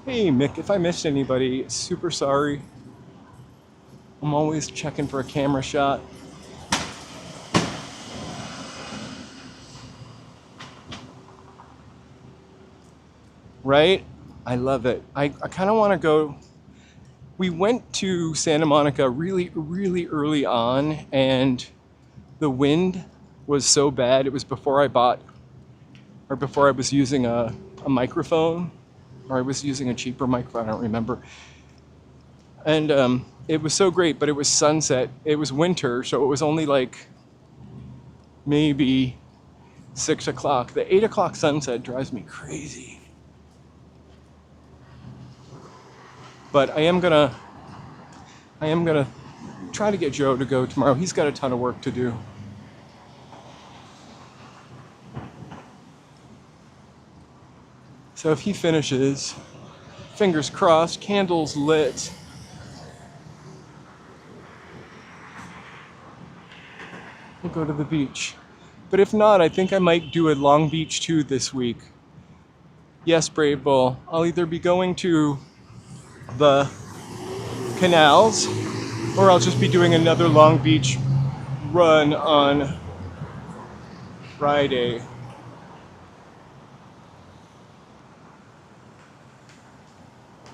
Hey Mick, if I missed anybody, super sorry. I'm always checking for a camera shot. Right? I love it. I kind of want to go. We went to Santa Monica really, really early on, and the wind was so bad. It was before I bought, or before I was using a microphone, or I was using a cheaper microphone, I don't remember. And it was so great, but it was sunset. It was winter, so it was only like maybe 6 o'clock. The 8 o'clock sunset drives me crazy. But I am gonna try to get Joe to go tomorrow. He's got a ton of work to do. So if he finishes, fingers crossed, candles lit, we'll go to the beach. But if not, I think I might do a Long Beach 2 this week. Yes, Brave Bull. I'll either be going to the canals, or I'll just be doing another Long Beach run on Friday.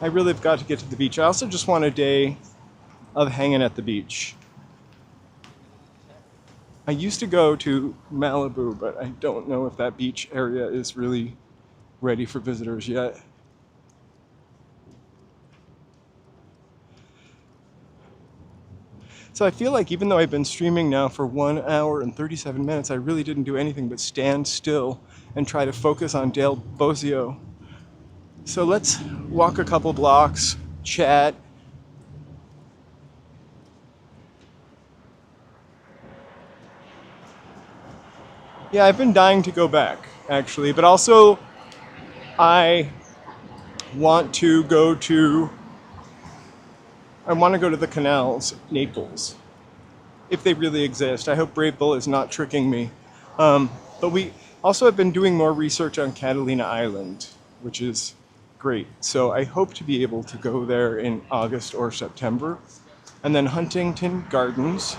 I really have got to get to the beach. I also just want a day of hanging at the beach. I used to go to Malibu, but I don't know if that beach area is really ready for visitors yet. So I feel like even though I've been streaming now for 1 hour and 37 minutes, I really didn't do anything but stand still and try to focus on Del Bosio. So let's walk a couple blocks, chat. Yeah, I've been dying to go back, actually, but also I want to go to the canals, Naples, if they really exist. I hope Brave Bull is not tricking me. But we also have been doing more research on Catalina Island, which is great. So I hope to be able to go there in August or September. And then Huntington Gardens.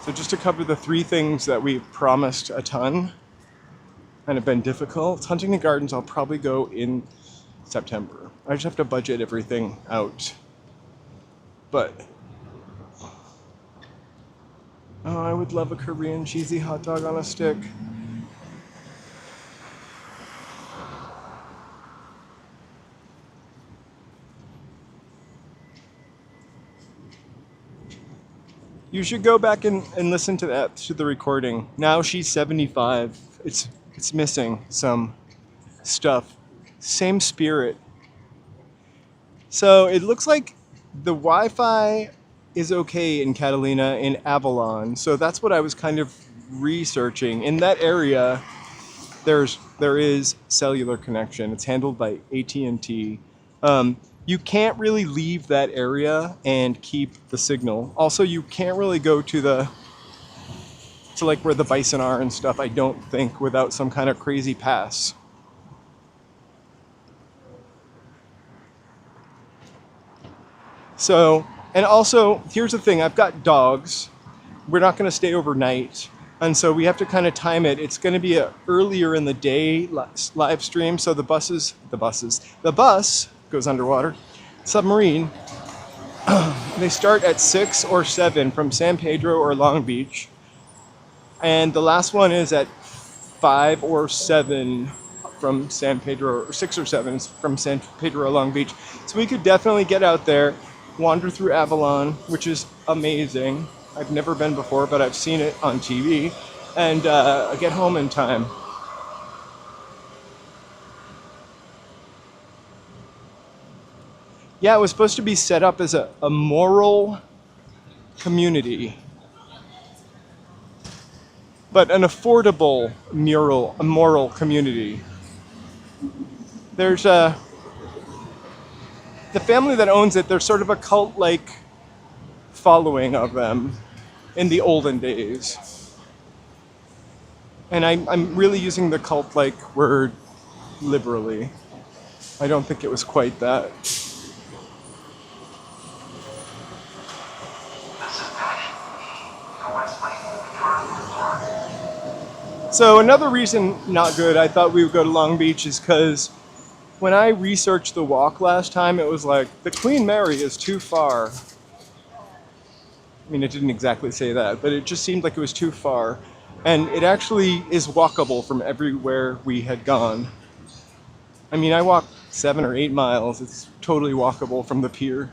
So just to cover the three things that we've promised a ton and have been difficult. Huntington Gardens, I'll probably go in September. I just have to budget everything out. But oh, I would love a Korean cheesy hot dog on a stick. You should go back and listen to the recording. Now she's 75. It's missing some stuff. Same spirit. So it looks like the Wi-Fi is okay in Catalina, in Avalon. So that's what I was kind of researching. In that area, there is cellular connection. It's handled by AT&T. You can't really leave that area and keep the signal. Also, you can't really go to like where the bison are and stuff, I don't think, without some kind of crazy pass. So, and also, here's the thing, I've got dogs. We're not gonna stay overnight. And so we have to kind of time it. It's gonna be a earlier in the day live stream. So the bus goes underwater. Submarine, they start at 6 or 7 from San Pedro or Long Beach. And the last one is at 5 or 7 from San Pedro, or 6 or 7 from San Pedro Long Beach. So we could definitely get out there, wander through Avalon, which is amazing. I've never been before, but I've seen it on TV, and get home in time. Yeah, it was supposed to be set up as a moral community, but an affordable moral community. There's the family that owns it, there's sort of a cult-like following of them in the olden days. And I'm really using the cult-like word liberally. I don't think it was quite that. So another reason not good, I thought we would go to Long Beach, is because when I researched the walk last time, it was like, the Queen Mary is too far. I mean, it didn't exactly say that, but it just seemed like it was too far. And it actually is walkable from everywhere we had gone. I mean, I walked 7 or 8 miles. It's totally walkable from the pier.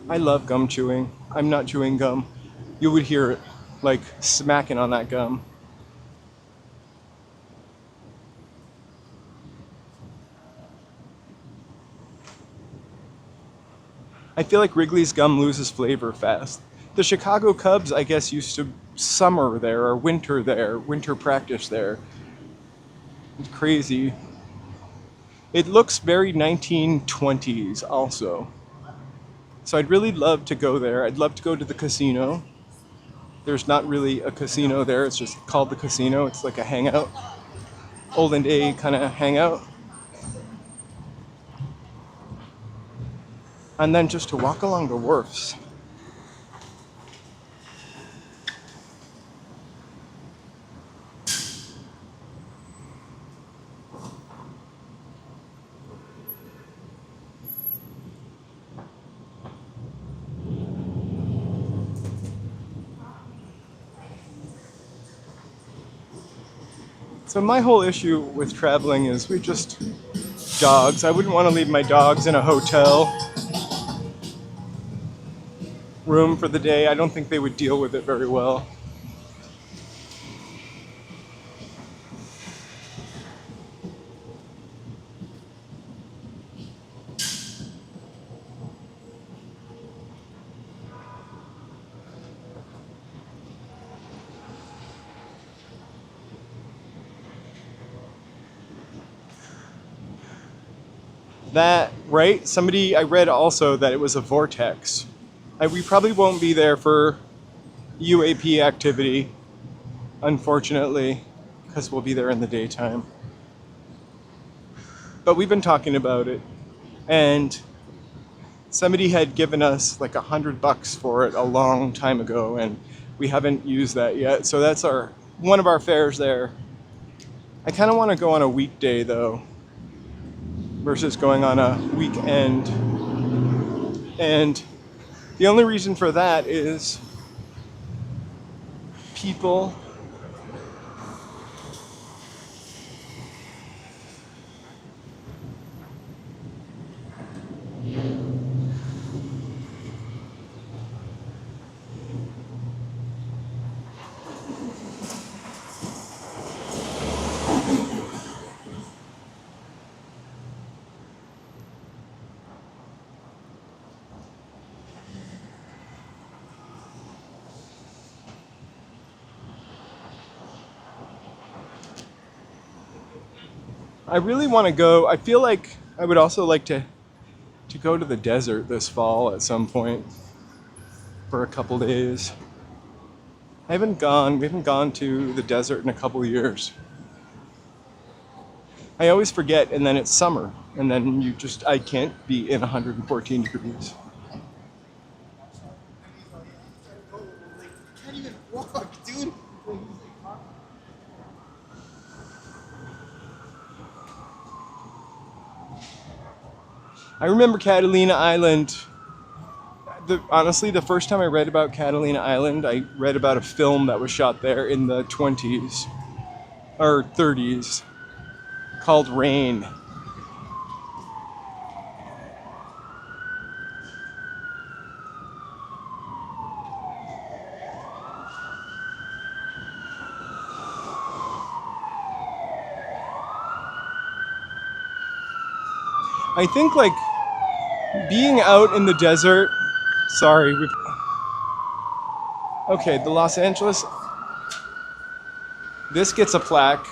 I love gum chewing. I'm not chewing gum. You would hear it, like smacking on that gum. I feel like Wrigley's gum loses flavor fast. The Chicago Cubs, I guess, used to summer there or winter there, winter practice there. It's crazy. It looks very 1920s also. So I'd really love to go there. I'd love to go to the casino. There's not really a casino there, it's just called the casino. It's like a hangout, olden day kind of hangout. And then just to walk along the wharfs. So my whole issue with traveling is dogs. I wouldn't want to leave my dogs in a hotel room for the day. I don't think they would deal with it very well. That, right? I read also that it was a vortex. We probably won't be there for UAP activity, unfortunately, because we'll be there in the daytime. But we've been talking about it, and somebody had given us like $100 for it a long time ago, and we haven't used that yet. So that's one of our fares there. I kind of want to go on a weekday though, versus going on a weekend. And the only reason for that is people I really want to go. I feel like I would also like to go to the desert this fall at some point for a couple days. We haven't gone to the desert in a couple years. I always forget, and then it's summer, and then I can't be in 114 degrees. Can't even walk, dude. I remember Catalina Island. Honestly, the first time I read about Catalina Island, I read about a film that was shot there in the 20s or 30s called Rain. I think like being out in the desert, sorry, okay, the Los Angeles, this gets a plaque.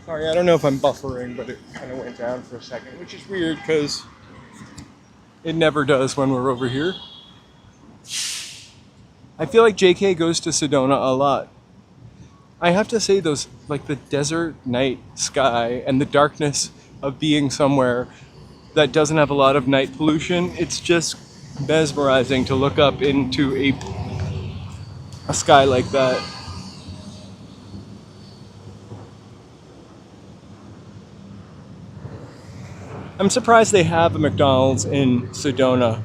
Sorry, I don't know if I'm buffering, but it kind of went down for a second, which is weird because it never does when we're over here. I feel like JK goes to Sedona a lot. I have to say those, like the desert night sky and the darkness of being somewhere that doesn't have a lot of night pollution, it's just mesmerizing to look up into a sky like that. I'm surprised they have a McDonald's in Sedona.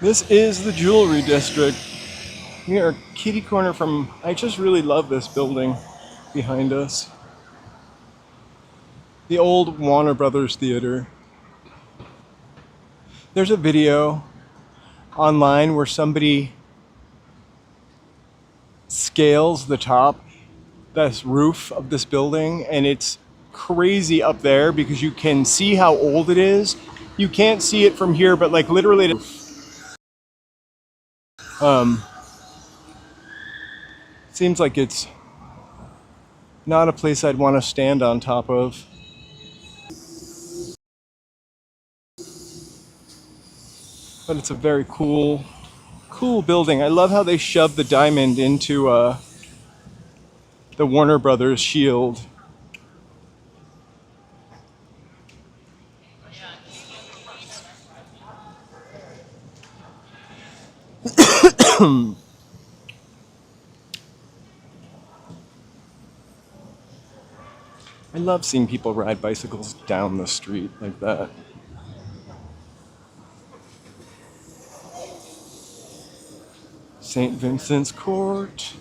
This is the jewelry district. We are kitty corner from, I just really love this building behind us. The old Warner Brothers Theater. There's a video online where somebody scales the top, this roof of this building, and it's crazy up there because you can see how old it is. You can't see it from here, but like literally seems like it's not a place I'd want to stand on top of. But it's a very cool building. I love how they shoved the diamond into the Warner Brothers shield. I love seeing people ride bicycles down the street like that. St. Vincent's Court.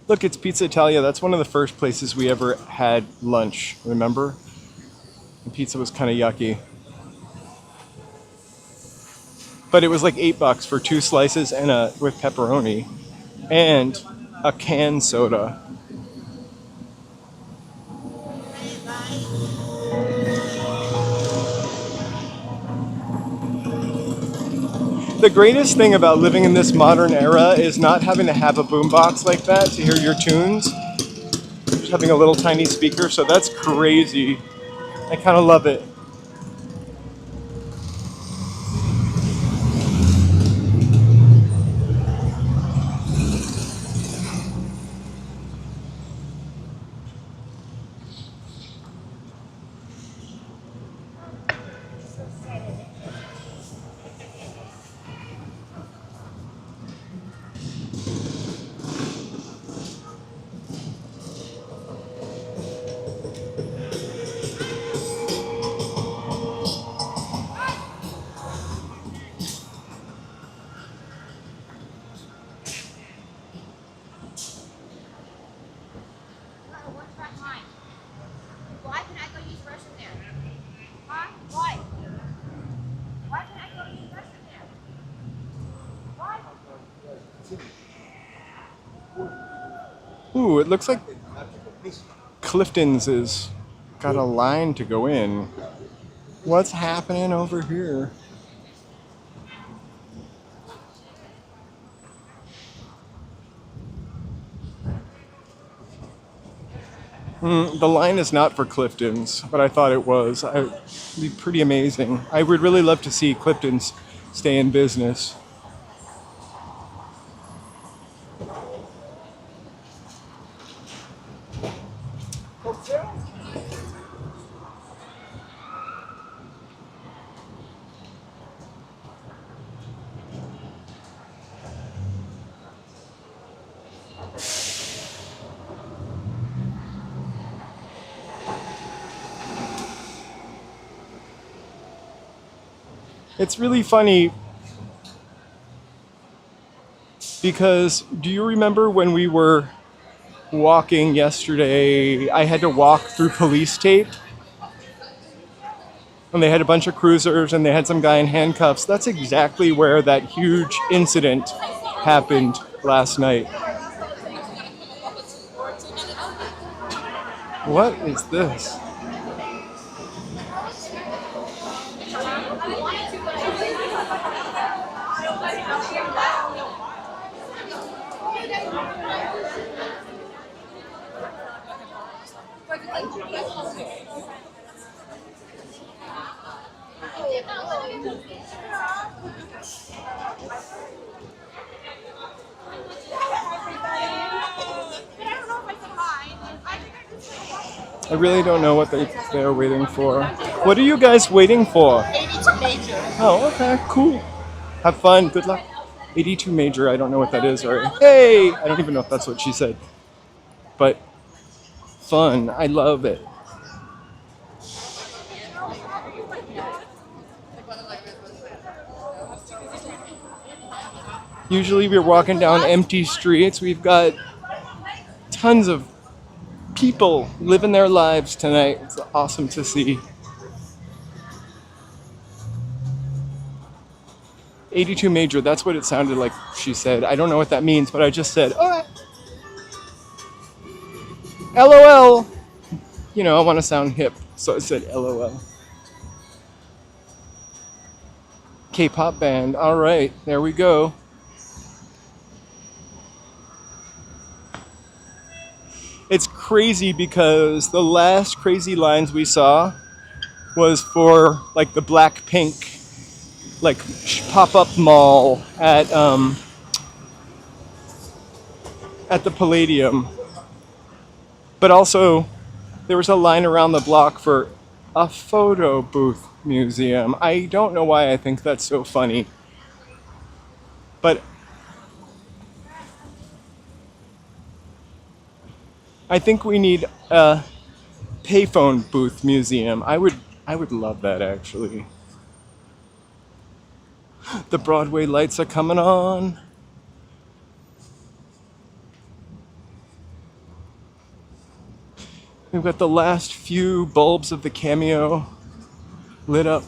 Look, it's Pizza Italia. That's one of the first places we ever had lunch, remember? The pizza was kind of yucky. But it was like $8 for 2 slices and with pepperoni and a canned soda. The greatest thing about living in this modern era is not having to have a boombox like that to hear your tunes. Just having a little tiny speaker, so that's crazy. I kind of love it. Ooh, it looks like Clifton's is got a line to go in. What's happening over here? The line is not for Clifton's, but I thought it was. It'd be pretty amazing. I would really love to see Clifton's stay in business. It's really funny because do you remember when we were walking yesterday? I had to walk through police tape and they had a bunch of cruisers and they had some guy in handcuffs. That's exactly where that huge incident happened last night. What is this? I really don't know what they're waiting for. What are you guys waiting for? 82 major. Oh, okay, cool. Have fun. Good luck. 82 major. I don't know what that is. Or hey, I don't even know if that's what she said. But fun. I love it. Usually we're walking down empty streets. We've got tons of people living their lives tonight. It's awesome to see. 82 major, that's what it sounded like she said. I don't know what that means, but I just said, alright. LOL. You know, I want to sound hip, so I said LOL. K-pop band. Alright, there we go. It's crazy because the last crazy lines we saw was for like the Blackpink like pop-up mall at the Palladium. But also there was a line around the block for a photo booth museum. I don't know why I think that's so funny. But I think we need a payphone booth museum. I would love that actually. The Broadway lights are coming on. We've got the last few bulbs of the Cameo lit up.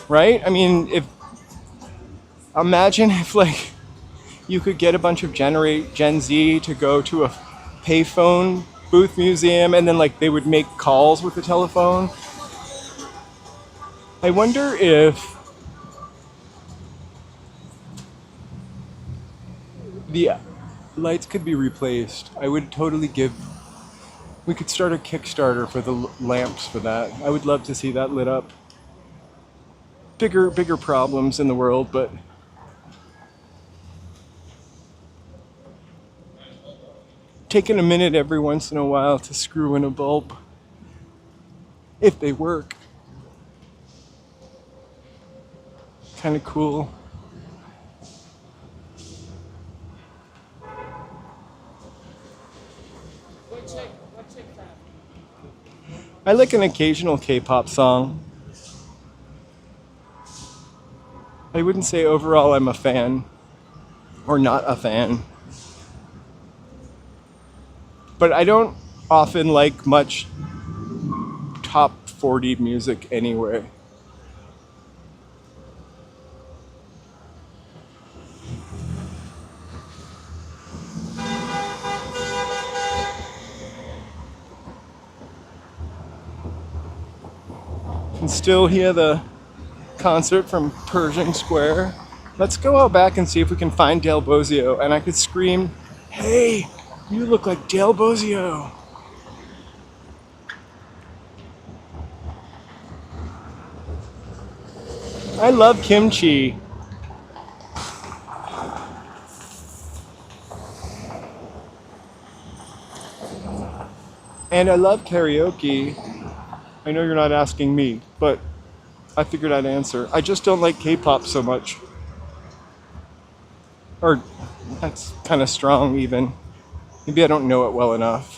Right? I mean, imagine if like you could get a bunch of Gen Z to go to a payphone booth museum and then like they would make calls with the telephone. I wonder if the lights could be replaced. I would totally we could start a Kickstarter for the lamps for that. I would love to see that lit up. Bigger problems in the world, but taking a minute every once in a while to screw in a bulb, if they work. Kind of cool. I like an occasional K-pop song. I wouldn't say overall I'm a fan, or not a fan. But I don't often like much top 40 music anyway. You can still hear the concert from Pershing Square. Let's go out back and see if we can find Del Bozio, and I could scream, "Hey, you look like Del Bozio." I love kimchi. And I love karaoke. I know you're not asking me, but I figured I'd answer. I just don't like K-pop so much. Or, that's kind of strong even. Maybe I don't know it well enough.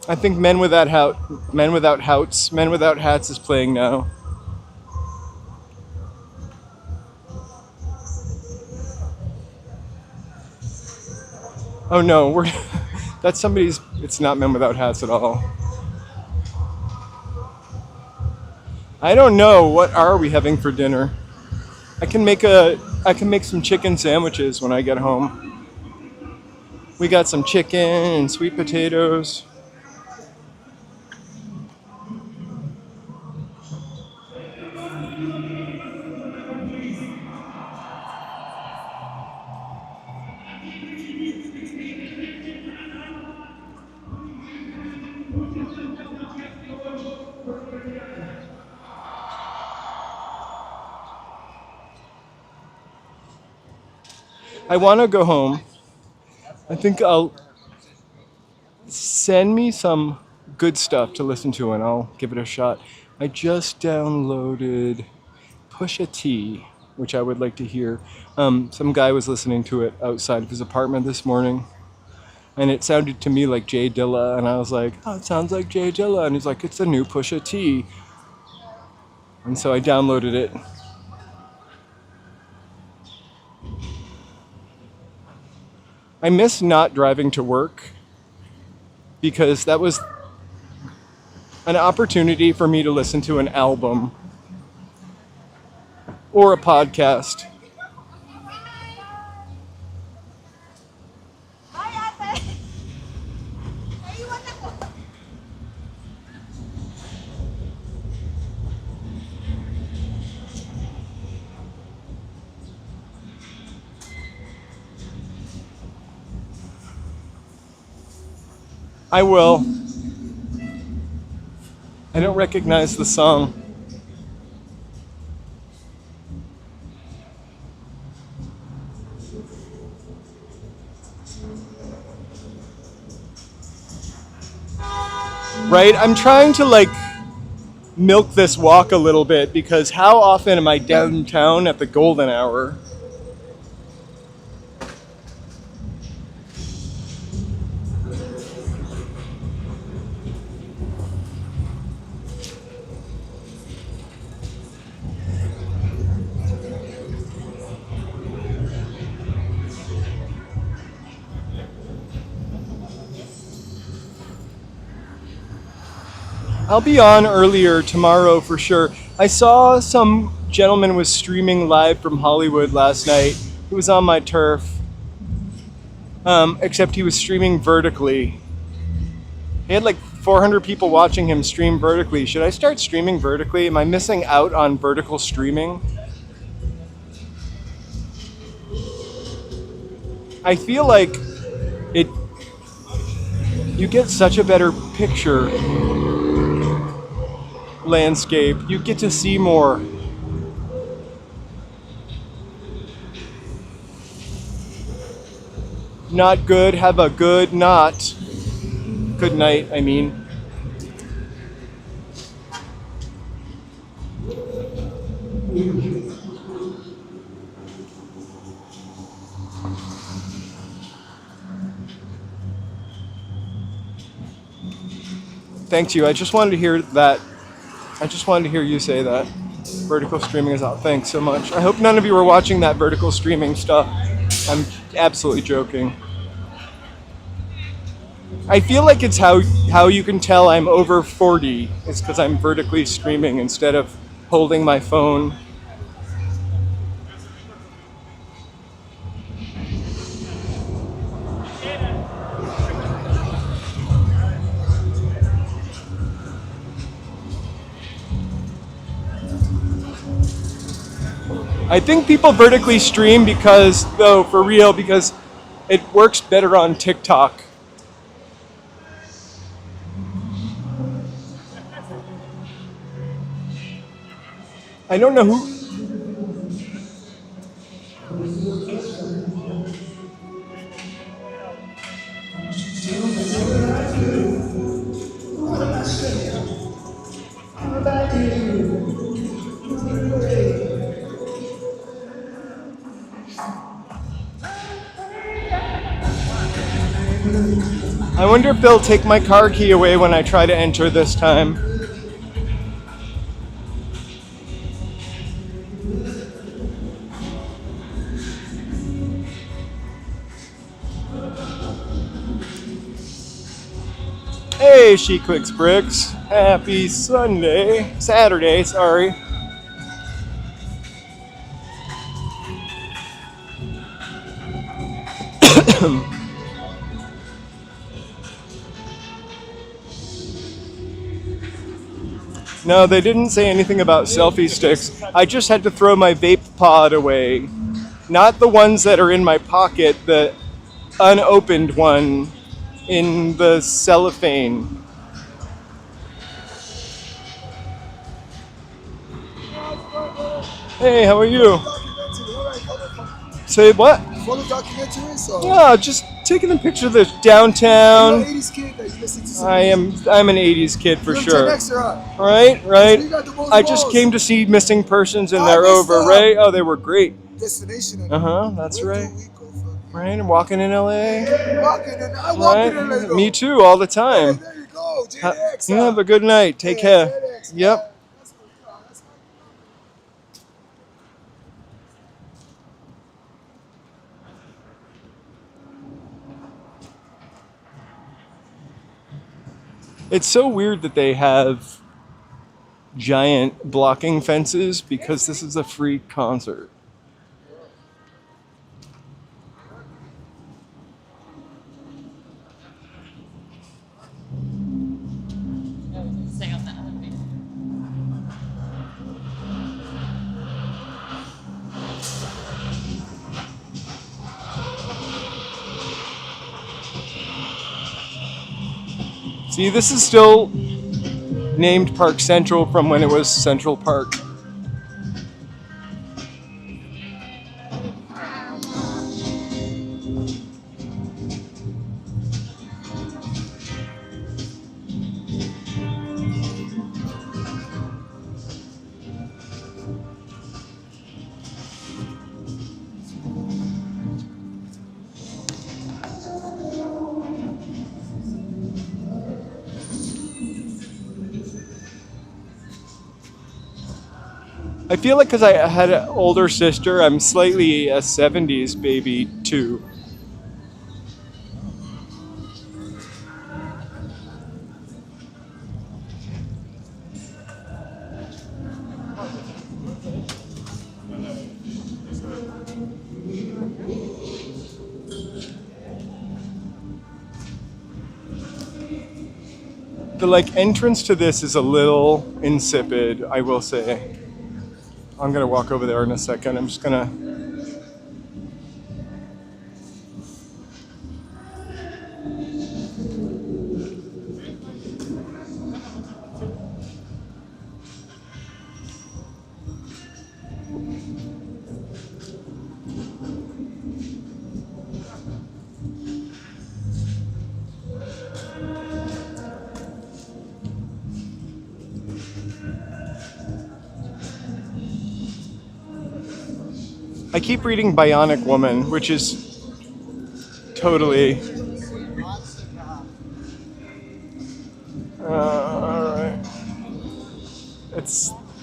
I think Men Without Hats is playing now. Oh no, that's somebody's. It's not Men Without Hats at all. I don't know. What are we having for dinner? I can make some chicken sandwiches when I get home. We got some chicken and sweet potatoes. I want to go home. I think I'll send me some good stuff to listen to and I'll give it a shot. I just downloaded Pusha T, which I would like to hear. Some guy was listening to it outside of his apartment this morning, and it sounded to me like Dtla, and I was like, oh, it sounds like Dtla, and he's like, it's a new Pusha T. And so I downloaded it. I miss not driving to work because that was an opportunity for me to listen to an album or a podcast. I will. I don't recognize the song. Right? I'm trying to milk this walk a little bit because how often am I downtown at the golden hour? I'll be on earlier tomorrow for sure. I saw some gentleman was streaming live from Hollywood last night. He was on my turf, except he was streaming vertically. He had 400 people watching him stream vertically. Should I start streaming vertically? Am I missing out on vertical streaming? I feel like you get such a better picture landscape. You get to see more. Not good, have a good not. Good night, I mean. Thank you. I just wanted to hear that. I just wanted to hear you say that. Vertical streaming is out. Thanks so much. I hope none of you were watching that vertical streaming stuff. I'm absolutely joking. I feel like it's how you can tell I'm over 40 is because I'm vertically streaming instead of holding my phone. I think people vertically stream because, though, for real, because it works better on TikTok. I don't know who. I wonder if they'll take my car key away when I try to enter this time. Hey, She Clicks Bricks. Happy Saturday, sorry. No, they didn't say anything about selfie sticks. I just had to throw my vape pod away. Not the ones that are in my pocket, the unopened one in the cellophane. Hey, how are you? Say what? Follow documentary, so. Yeah, just taking a picture of the downtown. You're an 80s kid that you listen to some I'm an 80s kid for You're sure. Gen Xer, huh? Right. You got the most I just balls. came to see Missing Persons and Oh, they're that's over, up. right? Oh, they were great. Destination. That's Where right. do we go from? Right, and walking in LA. I walk in LA, Right? though. Me too, all the Hey, time. there you go, Gen X. You have a good night. Take care. Gen X, Yep. man. That's what we are. That's what It's so weird that they have giant blocking fences because this is a free concert. Say on that other page. See, this is still named Park Central from when it was Central Park. I feel like because I had an older sister, I'm slightly a 70s baby too. The entrance to this is a little insipid, I will say. I'm gonna walk over there in a second. I'm just gonna. I keep reading Bionic Woman, which is totally.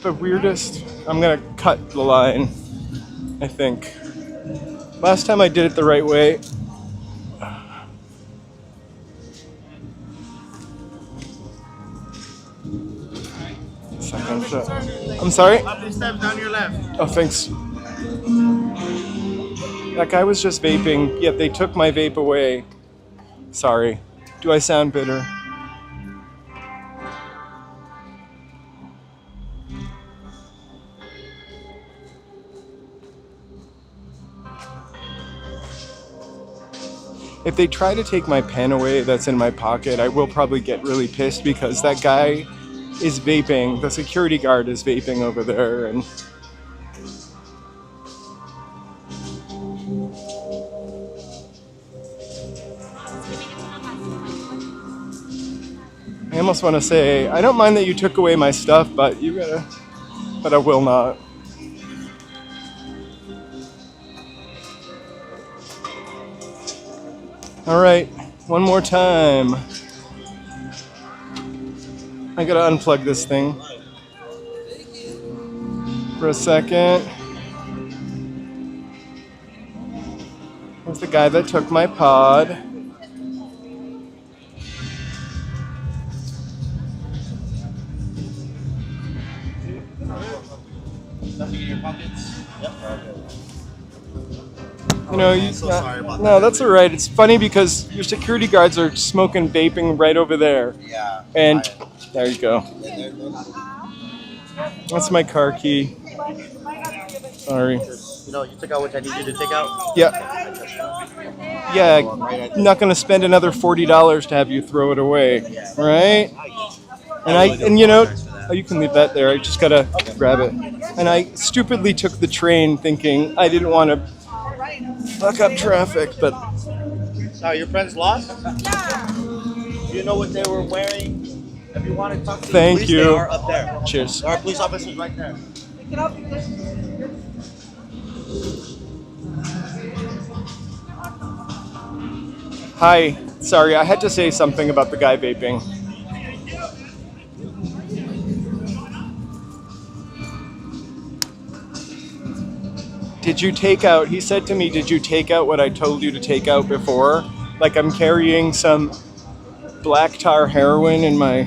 the weirdest. I'm gonna cut the line, I think. Last time I did it the right way. Second. I'm sorry? Up these steps down your left. Oh, thanks. That guy was just vaping, yet they took my vape away. Sorry. Do I sound bitter? If they try to take my pen away that's in my pocket, I will probably get really pissed because that guy is vaping. The security guard is vaping over there, and I almost want to say, I don't mind that you took away my stuff, but but I will not. All right, one more time. I gotta unplug this thing for a second. There's the guy that took my pod. Nothing in your pockets? Yep. You know, I'm so sorry about no, that. that's all right. It's funny because your security guards are smoking vaping right over there. Yeah. And there you go. They're not- That's my car key. Sorry. You know, you took out what I need you to take out? Yeah. Yeah, I'm not going to spend another $40 to have you throw it away, right? And you know, oh, you can leave that there. I just got to grab it. And I stupidly took the train thinking I didn't want to fuck up traffic, but So your friends lost? Yeah. Do you know what they were wearing? If you want to talk to the Thank police, you. they are up there. Cheers. There are police officers right there. Hi. Sorry, I had to say something about the guy vaping. Did you take out, he said to me, did you take out what I told you to take out before? Like I'm carrying some black tar heroin in my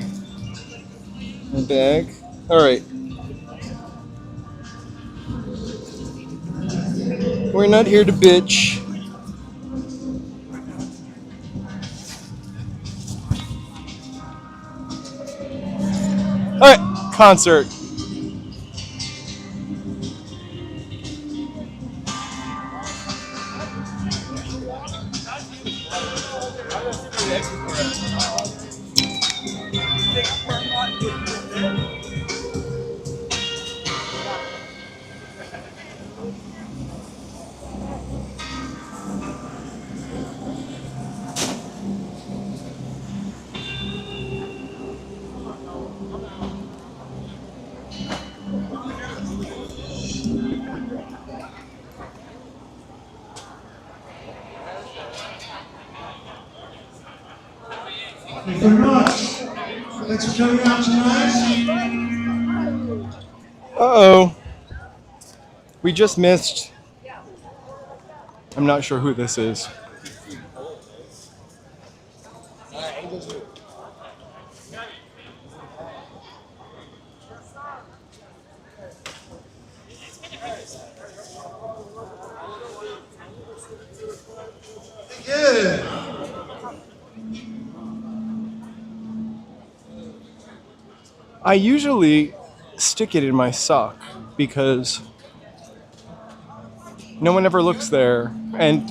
bag. All right. We're not here to bitch. All right, concert. Thank you very much. Thanks for coming out tonight. Uh-oh. We just missed. I'm not sure who this is. Good. I usually stick it in my sock because no one ever looks there. And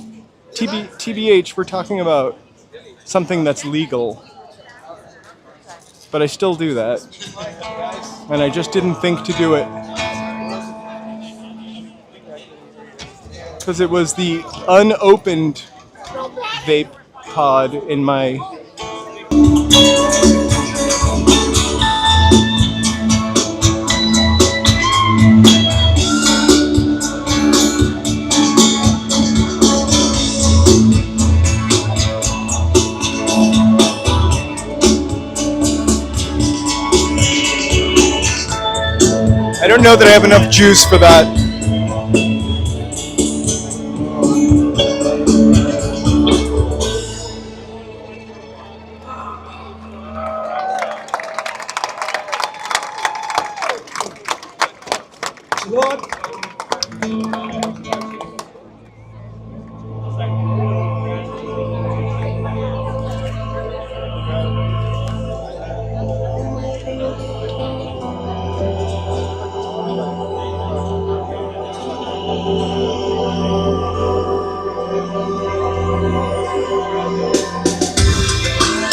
TBH, we're talking about something that's legal. But I still do that. And I just didn't think to do it. Because it was the unopened vape pod in my... don't know that I have enough juice for that.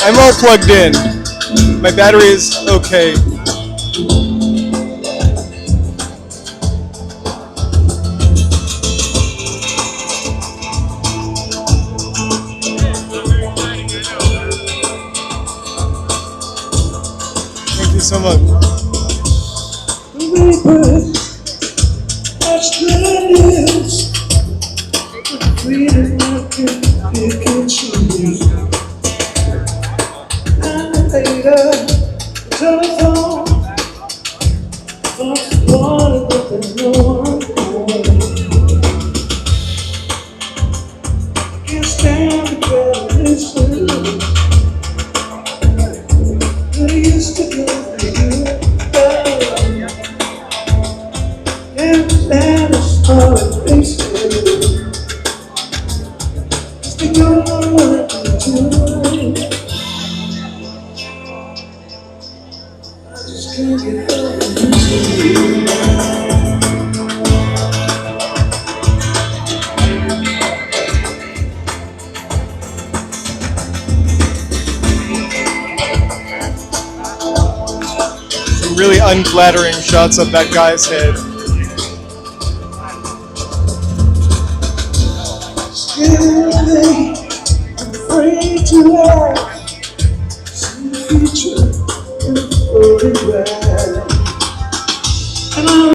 I'm all plugged in. My battery is okay. Thank you so much. Some really unflattering shots of that guy's head. Afraid to laugh, see the future in a photograph. And I'm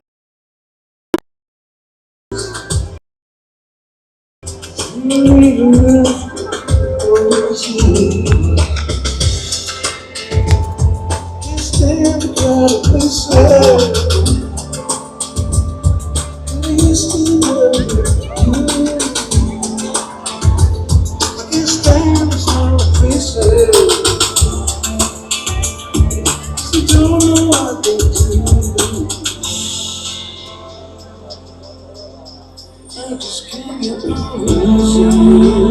stand the crowd of places. I used to love you. Stand the small faces. You don't know what they do. I just can't get over you.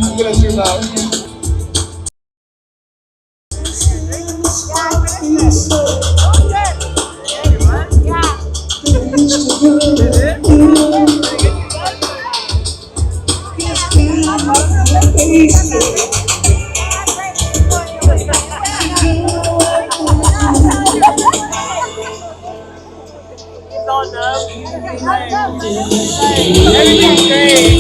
I'm gonna zoom out. Everything's great.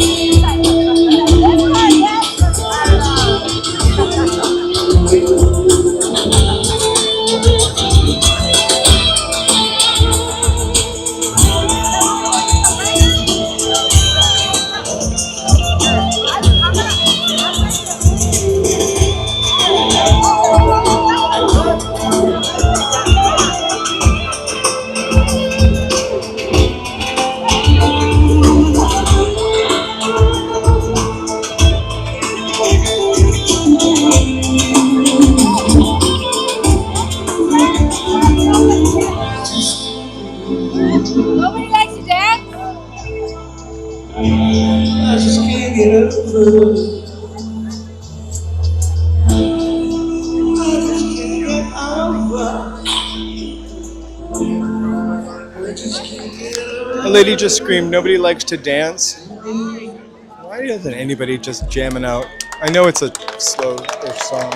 I just can't get over. I just can't get over. I just can't get over. A lady just screamed, nobody likes to dance. Why doesn't anybody just jamming out? I know it's a slow-ish song.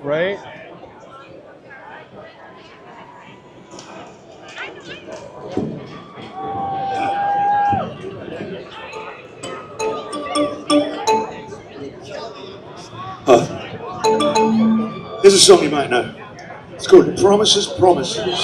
Right? Here's a song you might know. It's called Promises, Promises.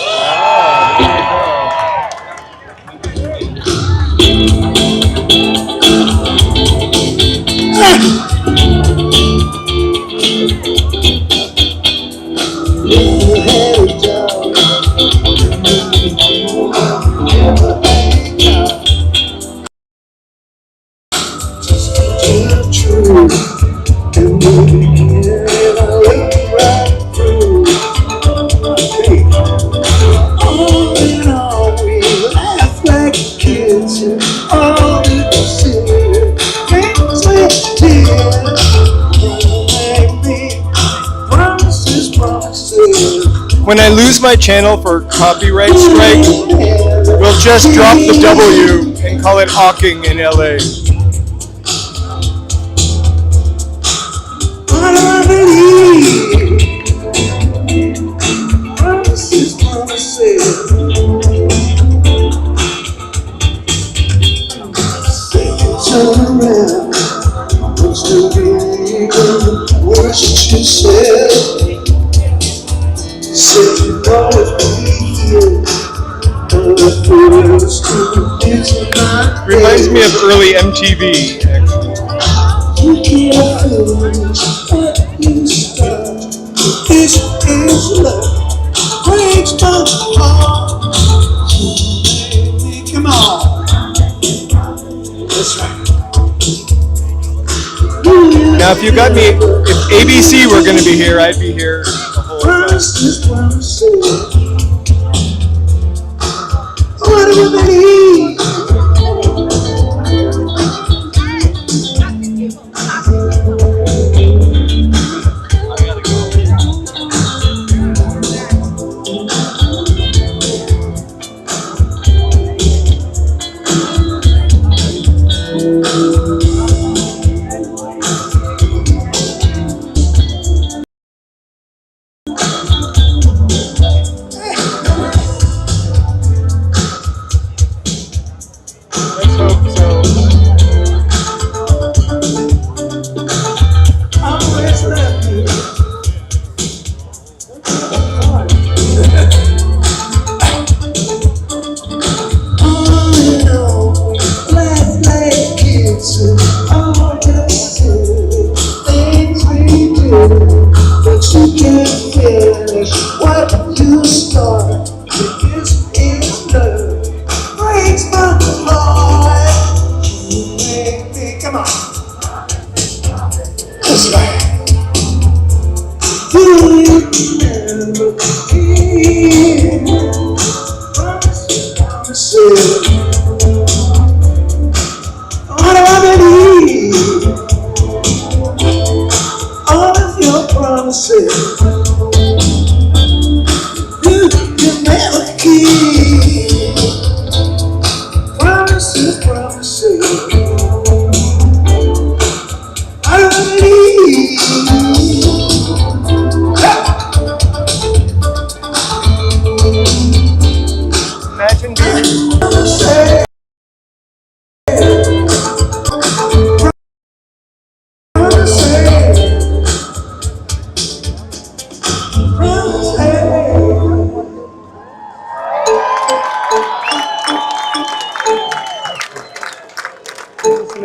When I lose my channel for copyright strike, we'll just drop the W and call it Hawking in LA. Reminds me of early MTV, actually. You can't finish what you start. This is love, breaks my heart. Baby, come on. That's right. Now, if you got me, if ABC were going to be here, I'd be here the whole time. Promises, promises. What do we need? Let's hope so. Always love you. Oh, you know, laugh like kids and all the silly things we do. But you can't finish what you start. This is love, breaks my heart. Baby, come on. That's right. Do you remember me? Promises, promises. What do I believe? All of your promises. You never keep. Promises, promises. I don't believe. Imagine being Promises. Promises.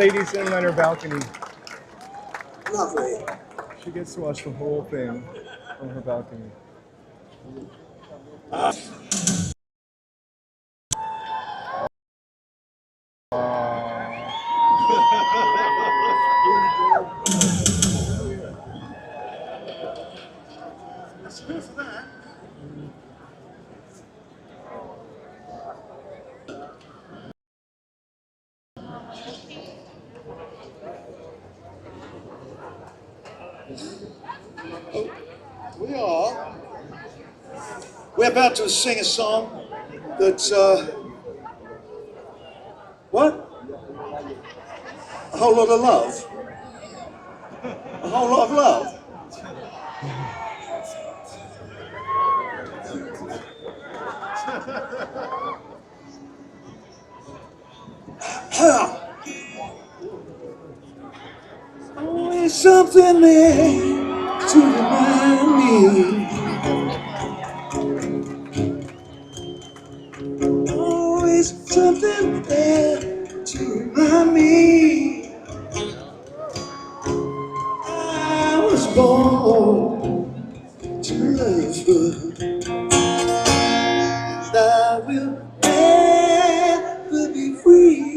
lady sitting on her balcony. Lovely. She gets to watch the whole thing on her balcony. We're about to sing a song that's, what? A whole lot of love. A whole lot of love. Always something there to remind me. Always something there to remind me. I was born to love her, and I will never be free.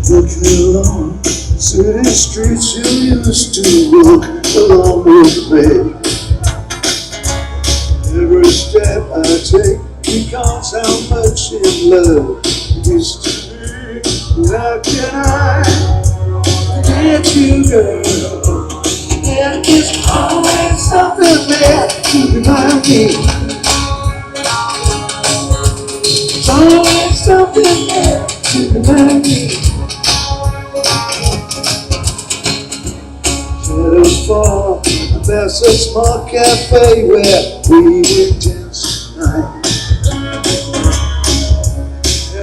Looking along city streets you used to walk along with me. Every step I take becomes how much in love it used to be. How can I forget you, girl? There is always something there to remind me. There's always something there to remind me. Shadows fall, and there's a small cafe where we would dance tonight.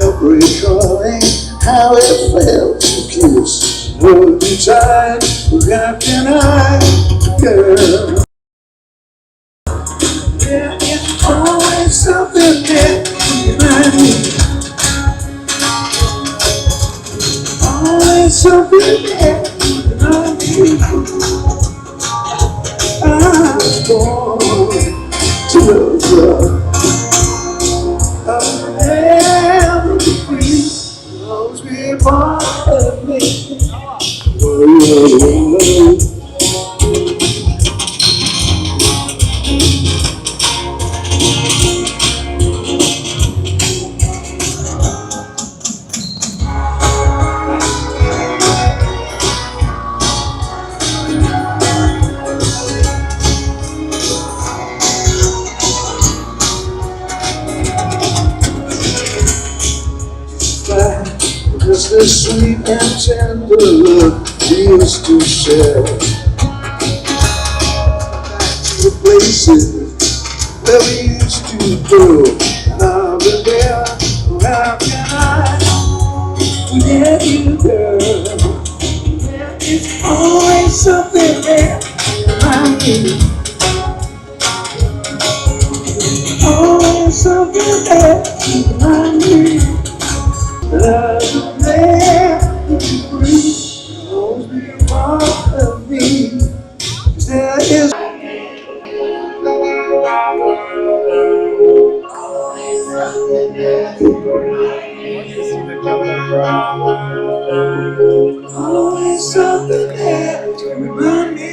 Every calling, how it felt to kiss, hold you tight. How can I, girl? There is always something there to remind me. Always something there to remind me. I was born to love her. I'll never be free. I'll always be a part of me. Just the sweet and tender love we used to share. The places where we used to go, and I'll be there. Oh, how can I forget you, girl? There is always something there to remind me. Always something there to remind me. That I will never be free. You'll always be a part of me. 'Cause there is always something there to remind me. Always something there to remind me.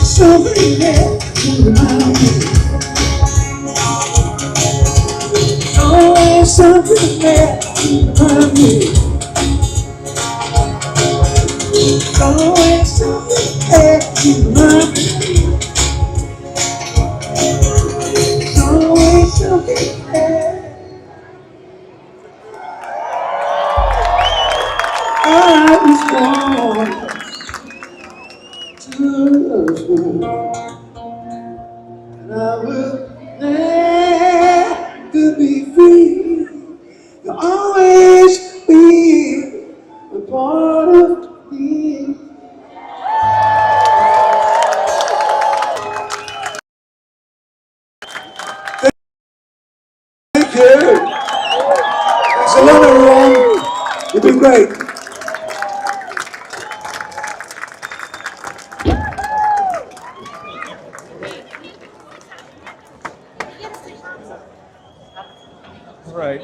Something there to remind me. Always something there to remind me. Always something there to remind me. Always something there. I was born to love her. and I will never be free. You'll always be a part of me. Thank you. Thanks a lot, everyone. You've been great. Right.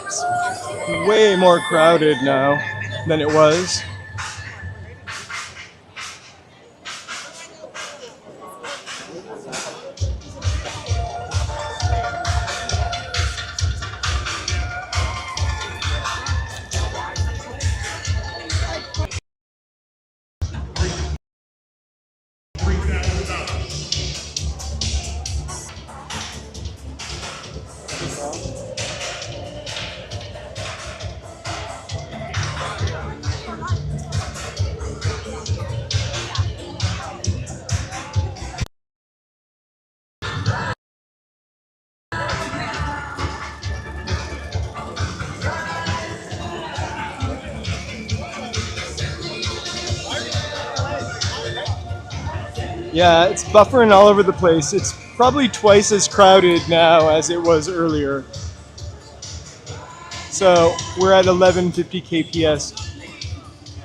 It's way more crowded now than it was. Yeah, it's buffering all over the place. It's probably twice as crowded now as it was earlier. So we're at 1150 kps.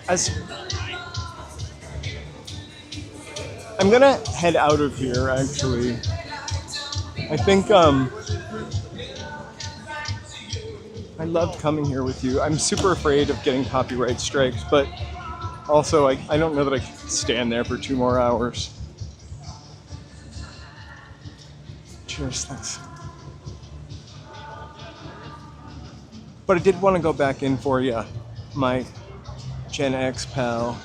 As I'm gonna head out of here, actually. I think I loved coming here with you. I'm super afraid of getting copyright strikes, but also I don't know that I can stand there for 2 more hours. Cheers, thanks. But I did want to go back in for you, my Gen X pal.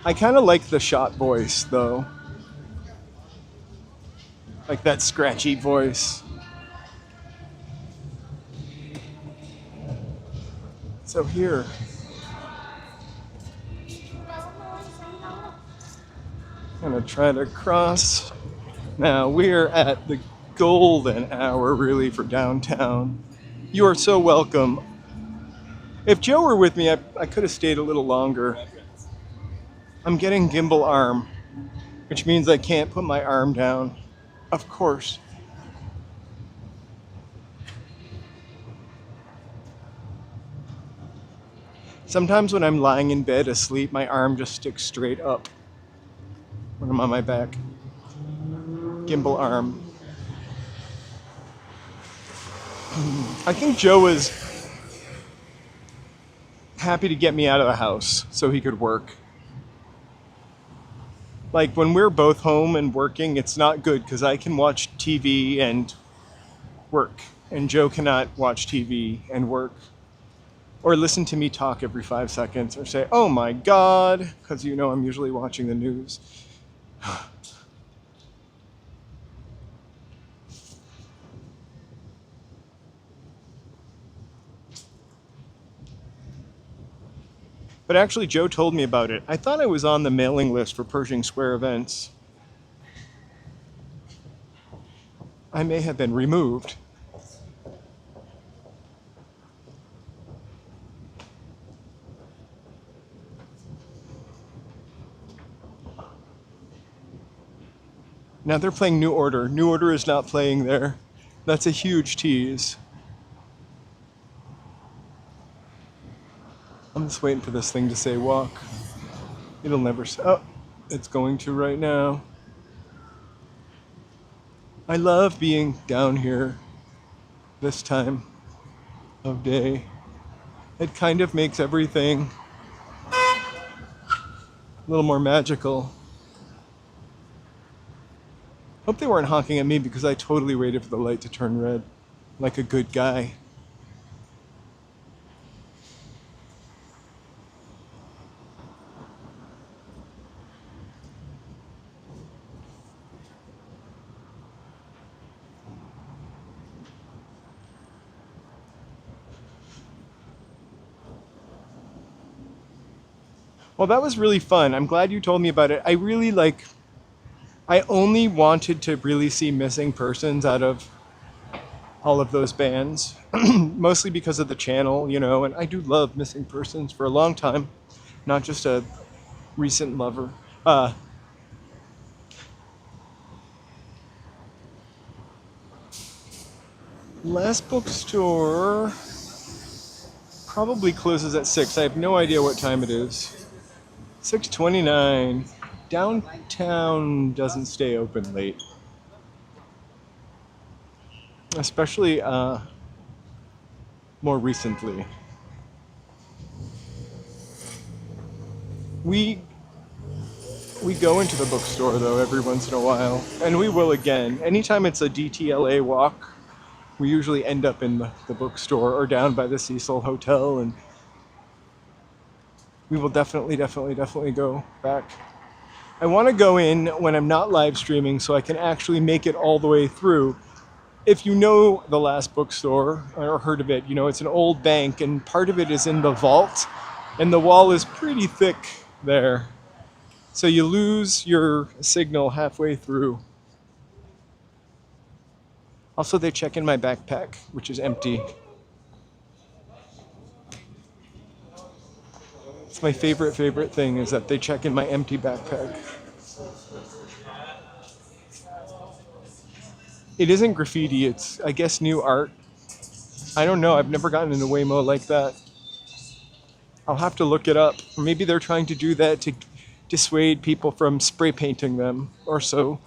I kind of like the shot voice, though. Like that scratchy voice. So here. I'm gonna try to cross. Now we're at the golden hour, really, for downtown. You are so welcome. If Joe were with me, I could have stayed a little longer. I'm getting gimbal arm, which means I can't put my arm down. Of course. Sometimes when I'm lying in bed asleep, my arm just sticks straight up when I'm on my back. Gimbal arm. I think Joe was happy to get me out of the house so he could work. Like when we're both home and working, it's not good because I can watch TV and work, and Joe cannot watch TV and work. Or listen to me talk every 5 seconds or say, oh my God, because you know I'm usually watching the news. But actually, Joe told me about it. I thought I was on the mailing list for Pershing Square events. I may have been removed. Now they're playing New Order. New Order is not playing there. That's a huge tease. I'm just waiting for this thing to say walk. It'll never say, oh, it's going to right now. I love being down here this time of day. It kind of makes everything a little more magical. Hope they weren't honking at me because I totally waited for the light to turn red, like a good guy. Well, that was really fun. I'm glad you told me about it. I only wanted to really see Missing Persons out of all of those bands, mostly because of the channel, you know, and I do love Missing Persons for a long time, not just a recent lover. Last bookstore probably closes at 6. I have no idea what time it is. 6:29. Downtown doesn't stay open late. Especially more recently. We go into the bookstore though every once in a while, and we will again. Anytime it's a Dtla walk, we usually end up in the bookstore or down by the Cecil Hotel, and we will definitely go back. I want to go in when I'm not live streaming so I can actually make it all the way through. If you know the last bookstore or heard of it, you know it's an old bank and part of it is in the vault and the wall is pretty thick there. So you lose your signal halfway through. Also, they check in my backpack, which is empty. It's my favorite thing is that they check in my empty backpack. It isn't graffiti, it's, I guess, new art. I don't know, I've never gotten into Waymo like that. I'll have to look it up. Maybe they're trying to do that to dissuade people from spray painting them or so.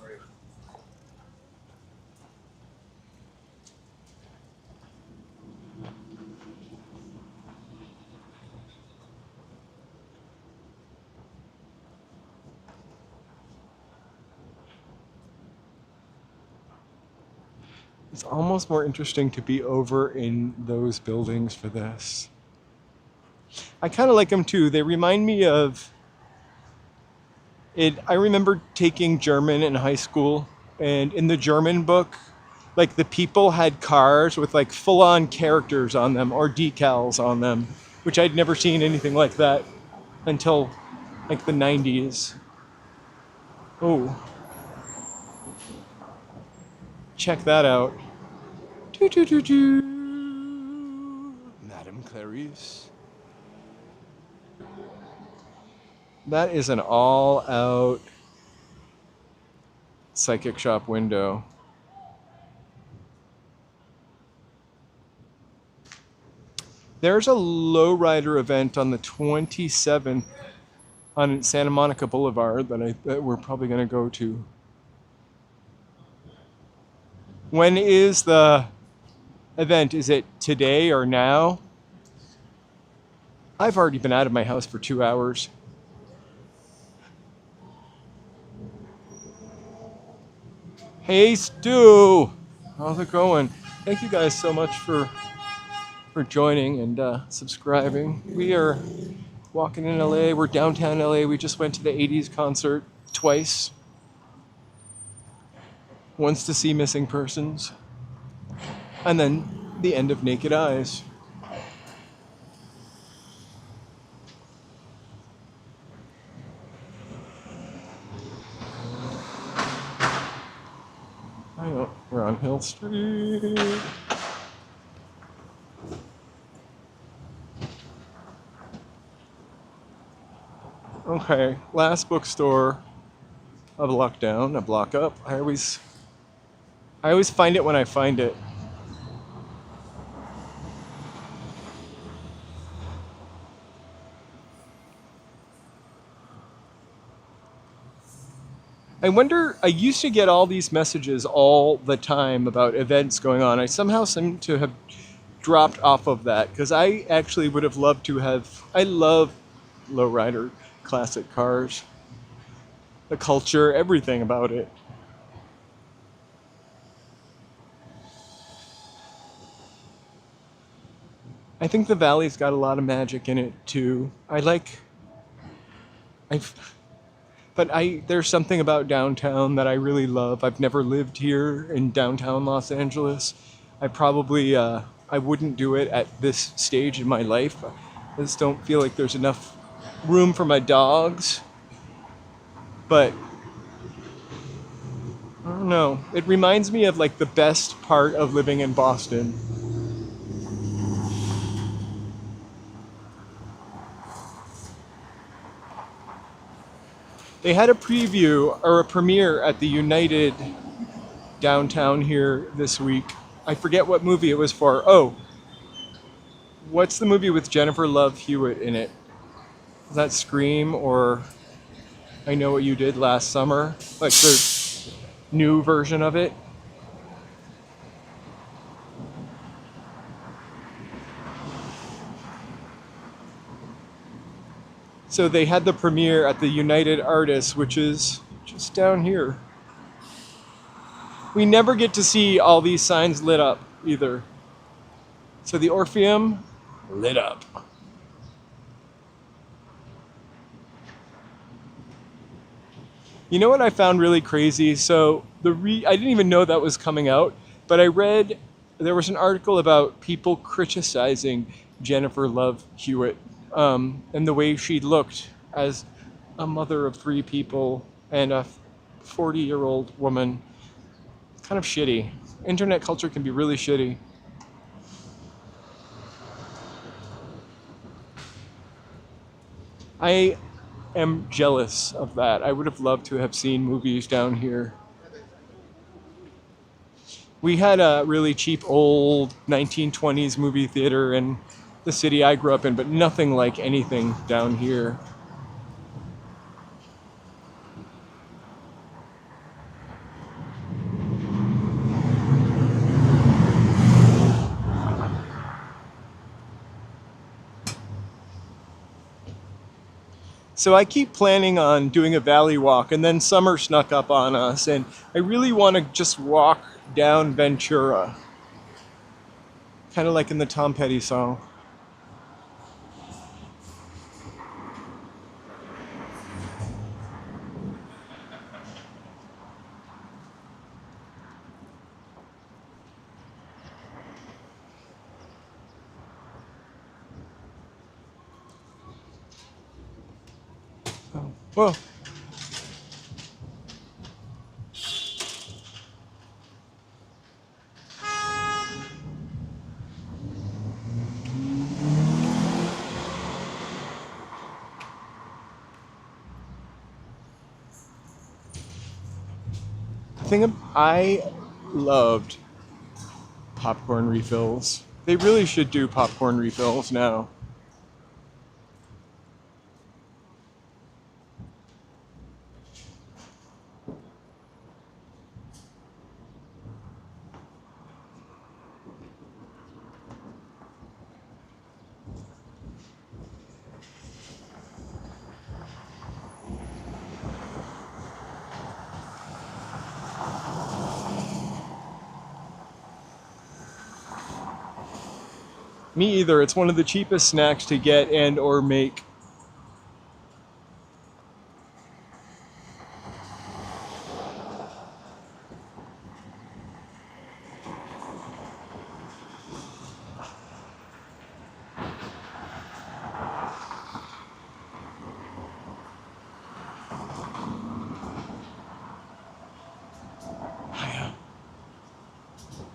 It's almost more interesting to be over in those buildings for this. I kind of like them too. They remind me of it. I remember taking German in high school, and in the German book, like the people had cars with like full-on characters on them or decals on them, which I'd never seen anything like that until like the 90s. Oh. Check that out. Madame Clarice. That is an all-out psychic shop window. There's a lowrider event on the 27th on Santa Monica Boulevard that we're probably going to go to. When is the event? Is it today or now? I've already been out of my house for 2 hours. Hey Stu, how's it going? Thank you guys so much for joining and subscribing. We are walking in LA. We're downtown LA. We just went to the 80s concert twice. Once to see Missing Persons, and then the end of Naked Eyes. We're on Hill Street. Okay, last bookstore of lockdown, a block up. I always find it when I find it. I wonder, I used to get all these messages all the time about events going on. I somehow seem to have dropped off of that because I actually would have loved to have, I love lowrider classic cars. The culture, everything about it. I think the valley's got a lot of magic in it too. There's something about downtown that I really love. I've never lived here in downtown Los Angeles. I wouldn't do it at this stage in my life. I just don't feel like there's enough room for my dogs, but I don't know. It reminds me of like the best part of living in Boston. They had a preview or a premiere at the United downtown here this week. I forget what movie it was for. Oh, what's the movie with Jennifer Love Hewitt in it? Is that Scream or I Know What You Did Last Summer? Like the new version of it? So they had the premiere at the United Artists, which is just down here. We never get to see all these signs lit up either. So the Orpheum lit up. You know what I found really crazy? So I didn't even know that was coming out, but I read there was an article about people criticizing Jennifer Love Hewitt and the way she looked as a mother of 3 people and a 40-year-old woman. Kind of shitty. Internet culture can be really shitty. I am jealous of that. I would have loved to have seen movies down here. We had a really cheap old 1920s movie theater in the city I grew up in, but nothing like anything down here. So I keep planning on doing a valley walk, and then summer snuck up on us, and I really want to just walk down Ventura. Kind of like in the Tom Petty song. Oh, whoa. I loved popcorn refills. They really should do popcorn refills now. Me either. It's one of the cheapest snacks to get and or make.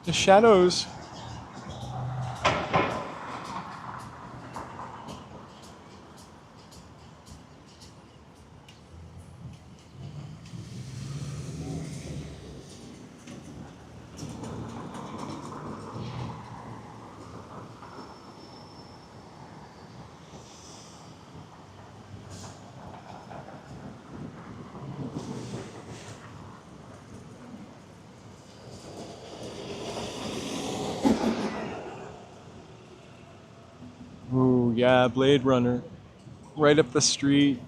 The shadows. Ooh, yeah, Blade Runner. Right up the street.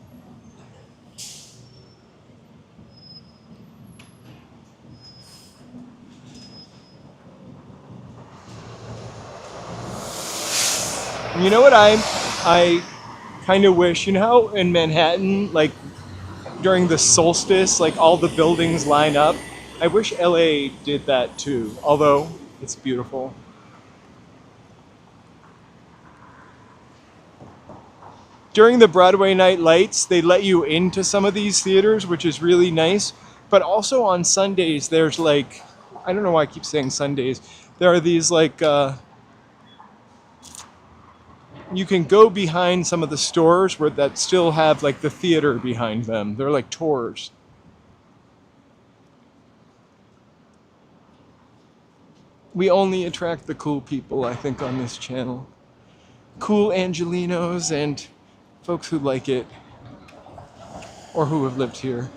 You know what I kind of wish, you know how in Manhattan, like during the solstice, like all the buildings line up? I wish LA did that too, although it's beautiful. during the Broadway night lights, they let you into some of these theaters, which is really nice. But also on Sundays, there's like, I don't know why I keep saying Sundays. There are these like, you can go behind some of the stores where that still have like the theater behind them. They're like tours. We only attract the cool people, I think, on this channel. Cool Angelinos and folks who like it or who have lived here.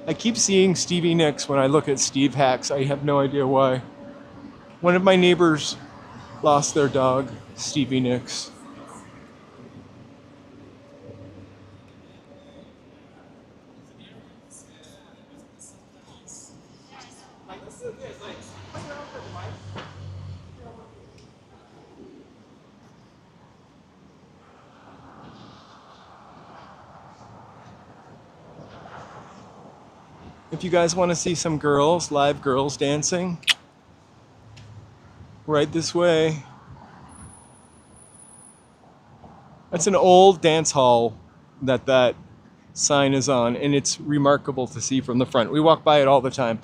I keep seeing Stevie Nicks when I look at Steve Hacks. I have no idea why. One of my neighbors lost their dog, Stevie Nicks. If you guys want to see some girls, live girls dancing, right this way. That's an old dance hall that sign is on, and it's remarkable to see from the front. We walk by it all the time.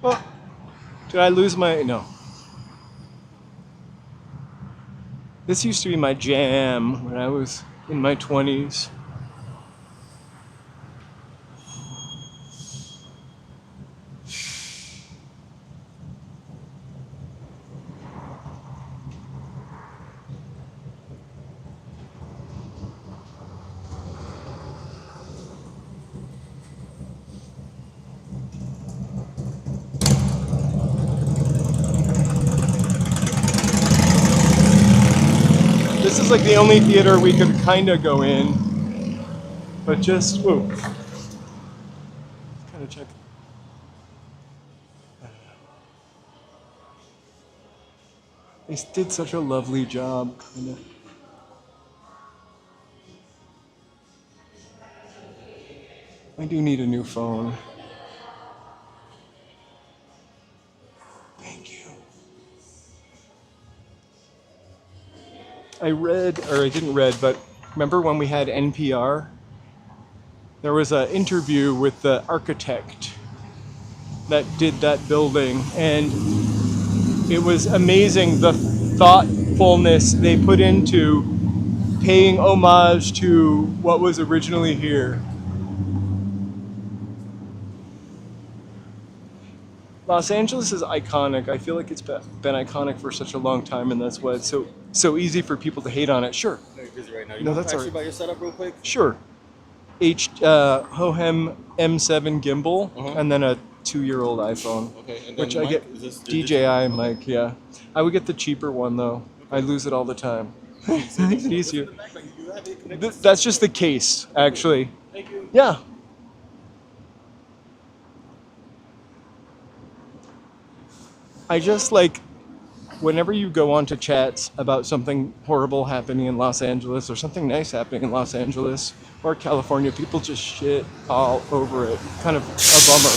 Oh, did I lose my... No. This used to be my jam when I was in my 20s. This is like the only theater we could kind of go in, but just, whoa. Kind of check. They did such a lovely job, kind of. I do need a new phone. Thank you. I didn't read, but remember when we had NPR? There was an interview with the architect that did that building, and it was amazing the thoughtfulness they put into paying homage to what was originally here. Los Angeles is iconic. I feel like it's been iconic for such a long time, and that's why it's so easy for people to hate on it. Sure. No, you're busy right now. No, that's all actually right. about your setup real quick? Sure. Hohem M7 gimbal, and then a 2-year-old iPhone. Okay, and then which mic? I get Is this the DJI mic, yeah. I would get the cheaper one though. I lose it all the time. It's easier. That's just the case, actually. Thank you. Yeah. I just like, whenever you go on to chats about something horrible happening in Los Angeles or something nice happening in Los Angeles or California, people just shit all over it. Kind of a bummer.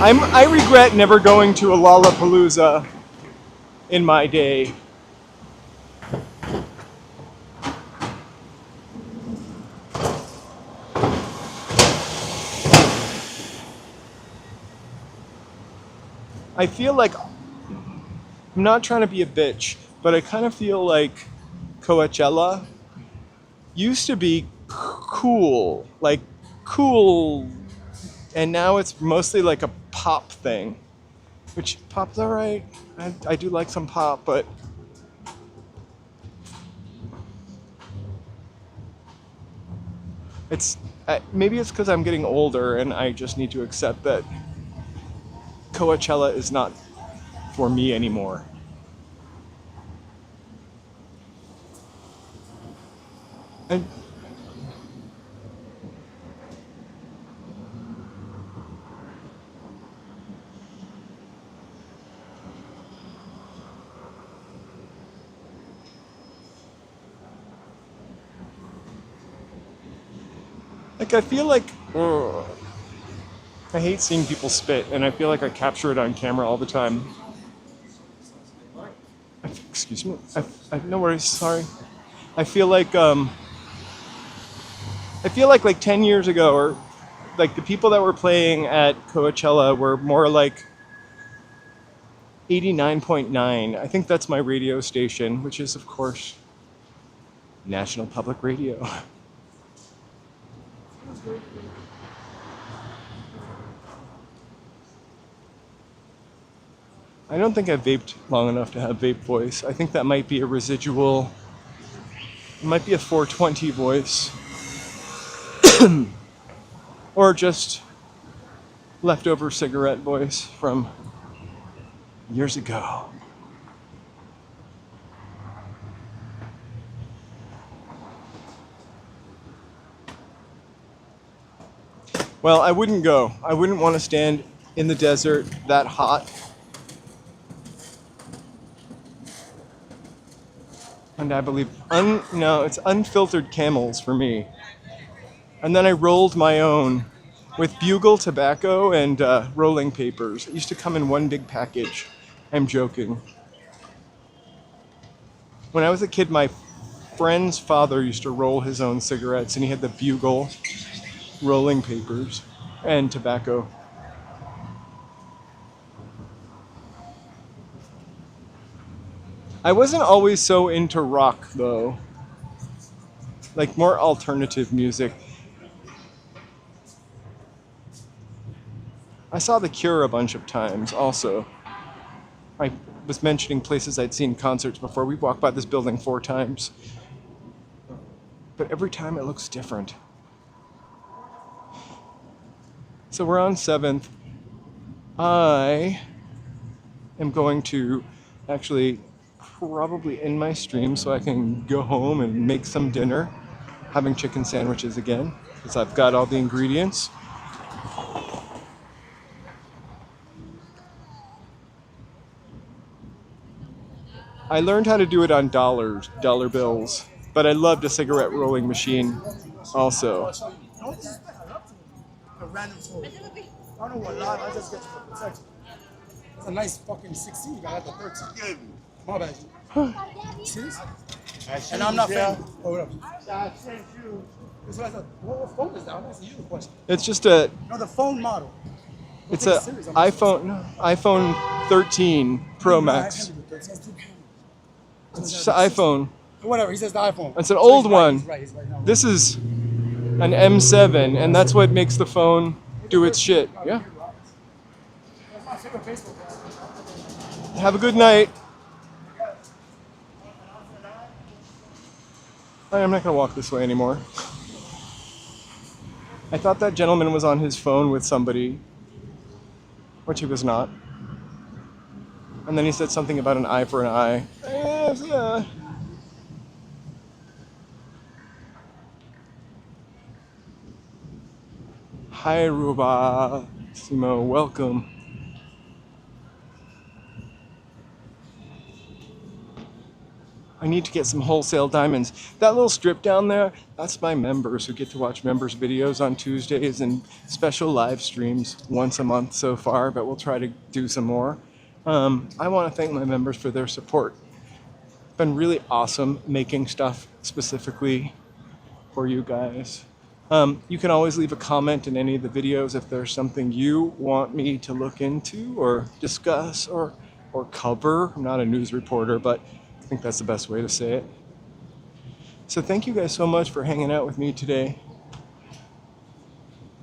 I regret never going to a Lollapalooza in my day. I feel like, I'm not trying to be a bitch, but I kind of feel like Coachella used to be cool, and now it's mostly like a pop thing, which pop's alright. I do like some pop, but maybe it's because I'm getting older and I just need to accept that Coachella is not for me anymore. And Like, I feel like, I hate seeing people spit, and I feel like I capture it on camera all the time. Excuse me. No worries. Sorry. I feel like like 10 years ago, or like the people that were playing at Coachella were more like 89.9. I think that's my radio station, which is of course National Public Radio. I don't think I've vaped long enough to have vape voice. I think that might be a residual, it might be a 420 voice. Or just leftover cigarette voice from years ago. Well, I wouldn't go. I wouldn't want to stand in the desert that hot. And I believe, no, it's unfiltered Camels for me. And then I rolled my own with bugle tobacco and rolling papers. It used to come in one big package. I'm joking. When I was a kid, my friend's father used to roll his own cigarettes, and he had the bugle, rolling papers, and tobacco. I wasn't always so into rock, though. Like, more alternative music. I saw The Cure a bunch of times, also. I was mentioning places I'd seen concerts before. We walked by this building 4 times. But every time it looks different. So we're on 7th. I am going to actually probably end my stream so I can go home and make some dinner. Having chicken sandwiches again, because I've got all the ingredients. I learned how to do it on dollar bills, but I loved a cigarette rolling machine also. A random tool. I don't know what lot, I just get for protection. It's a nice fucking 16, you got the 13. My bad. Serious? And I'm not famous. Oh, whatever. It's like, what phone is that? I'm asking you the question. It's just a. No, the phone model. It's a iPhone 13 Pro Max. It's just an iPhone. Whatever, he says the iPhone. It's an old one. He's right, no. This is an M7, and that's what makes the phone do its shit. Yeah. Have a good night. I'm not gonna walk this way anymore. I thought that gentleman was on his phone with somebody, which he was not. And then he said something about an eye for an eye. Yeah. Hi, Ruba. Simo, welcome. I need to get some wholesale diamonds. That little strip down there, that's my members who get to watch members' videos on Tuesdays and special live streams once a month so far, but we'll try to do some more. I want to thank my members for their support. It's been really awesome making stuff specifically for you guys. You can always leave a comment in any of the videos if there's something you want me to look into or discuss or cover. I'm not a news reporter, but I think that's the best way to say it. So thank you guys so much for hanging out with me today.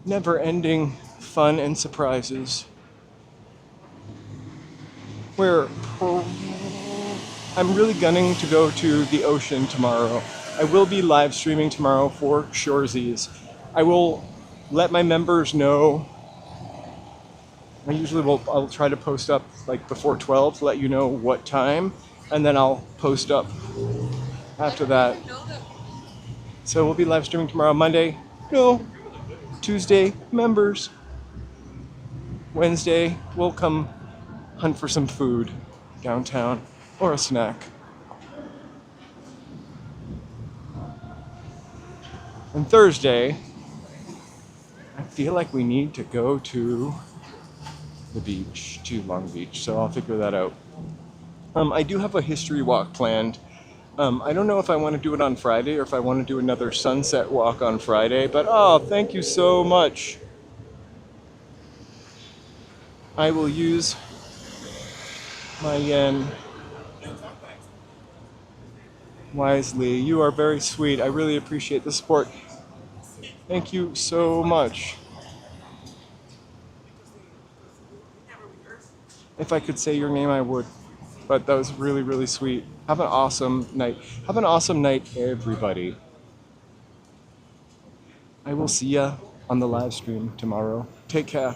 Never-ending fun and surprises. I'm really gunning to go to the ocean tomorrow. I will be live streaming tomorrow for Shoresies. I will let my members know. I'll try to post up like before 12 to let you know what time, and then I'll post up after that. So we'll be live streaming tomorrow. Monday, no. Tuesday, members. Wednesday, we'll come hunt for some food downtown or a snack. And Thursday, feel like we need to go to the beach, to Long Beach, so I'll figure that out. I do have a history walk planned. I don't know if I want to do it on Friday or if I want to do another sunset walk on Friday, but oh, thank you so much. I will use my yen wisely. You are very sweet. I really appreciate the support. Thank you so much. If I could say your name, I would. But that was really, really sweet. Have an awesome night. Have an awesome night, everybody. I will see ya on the live stream tomorrow. Take care.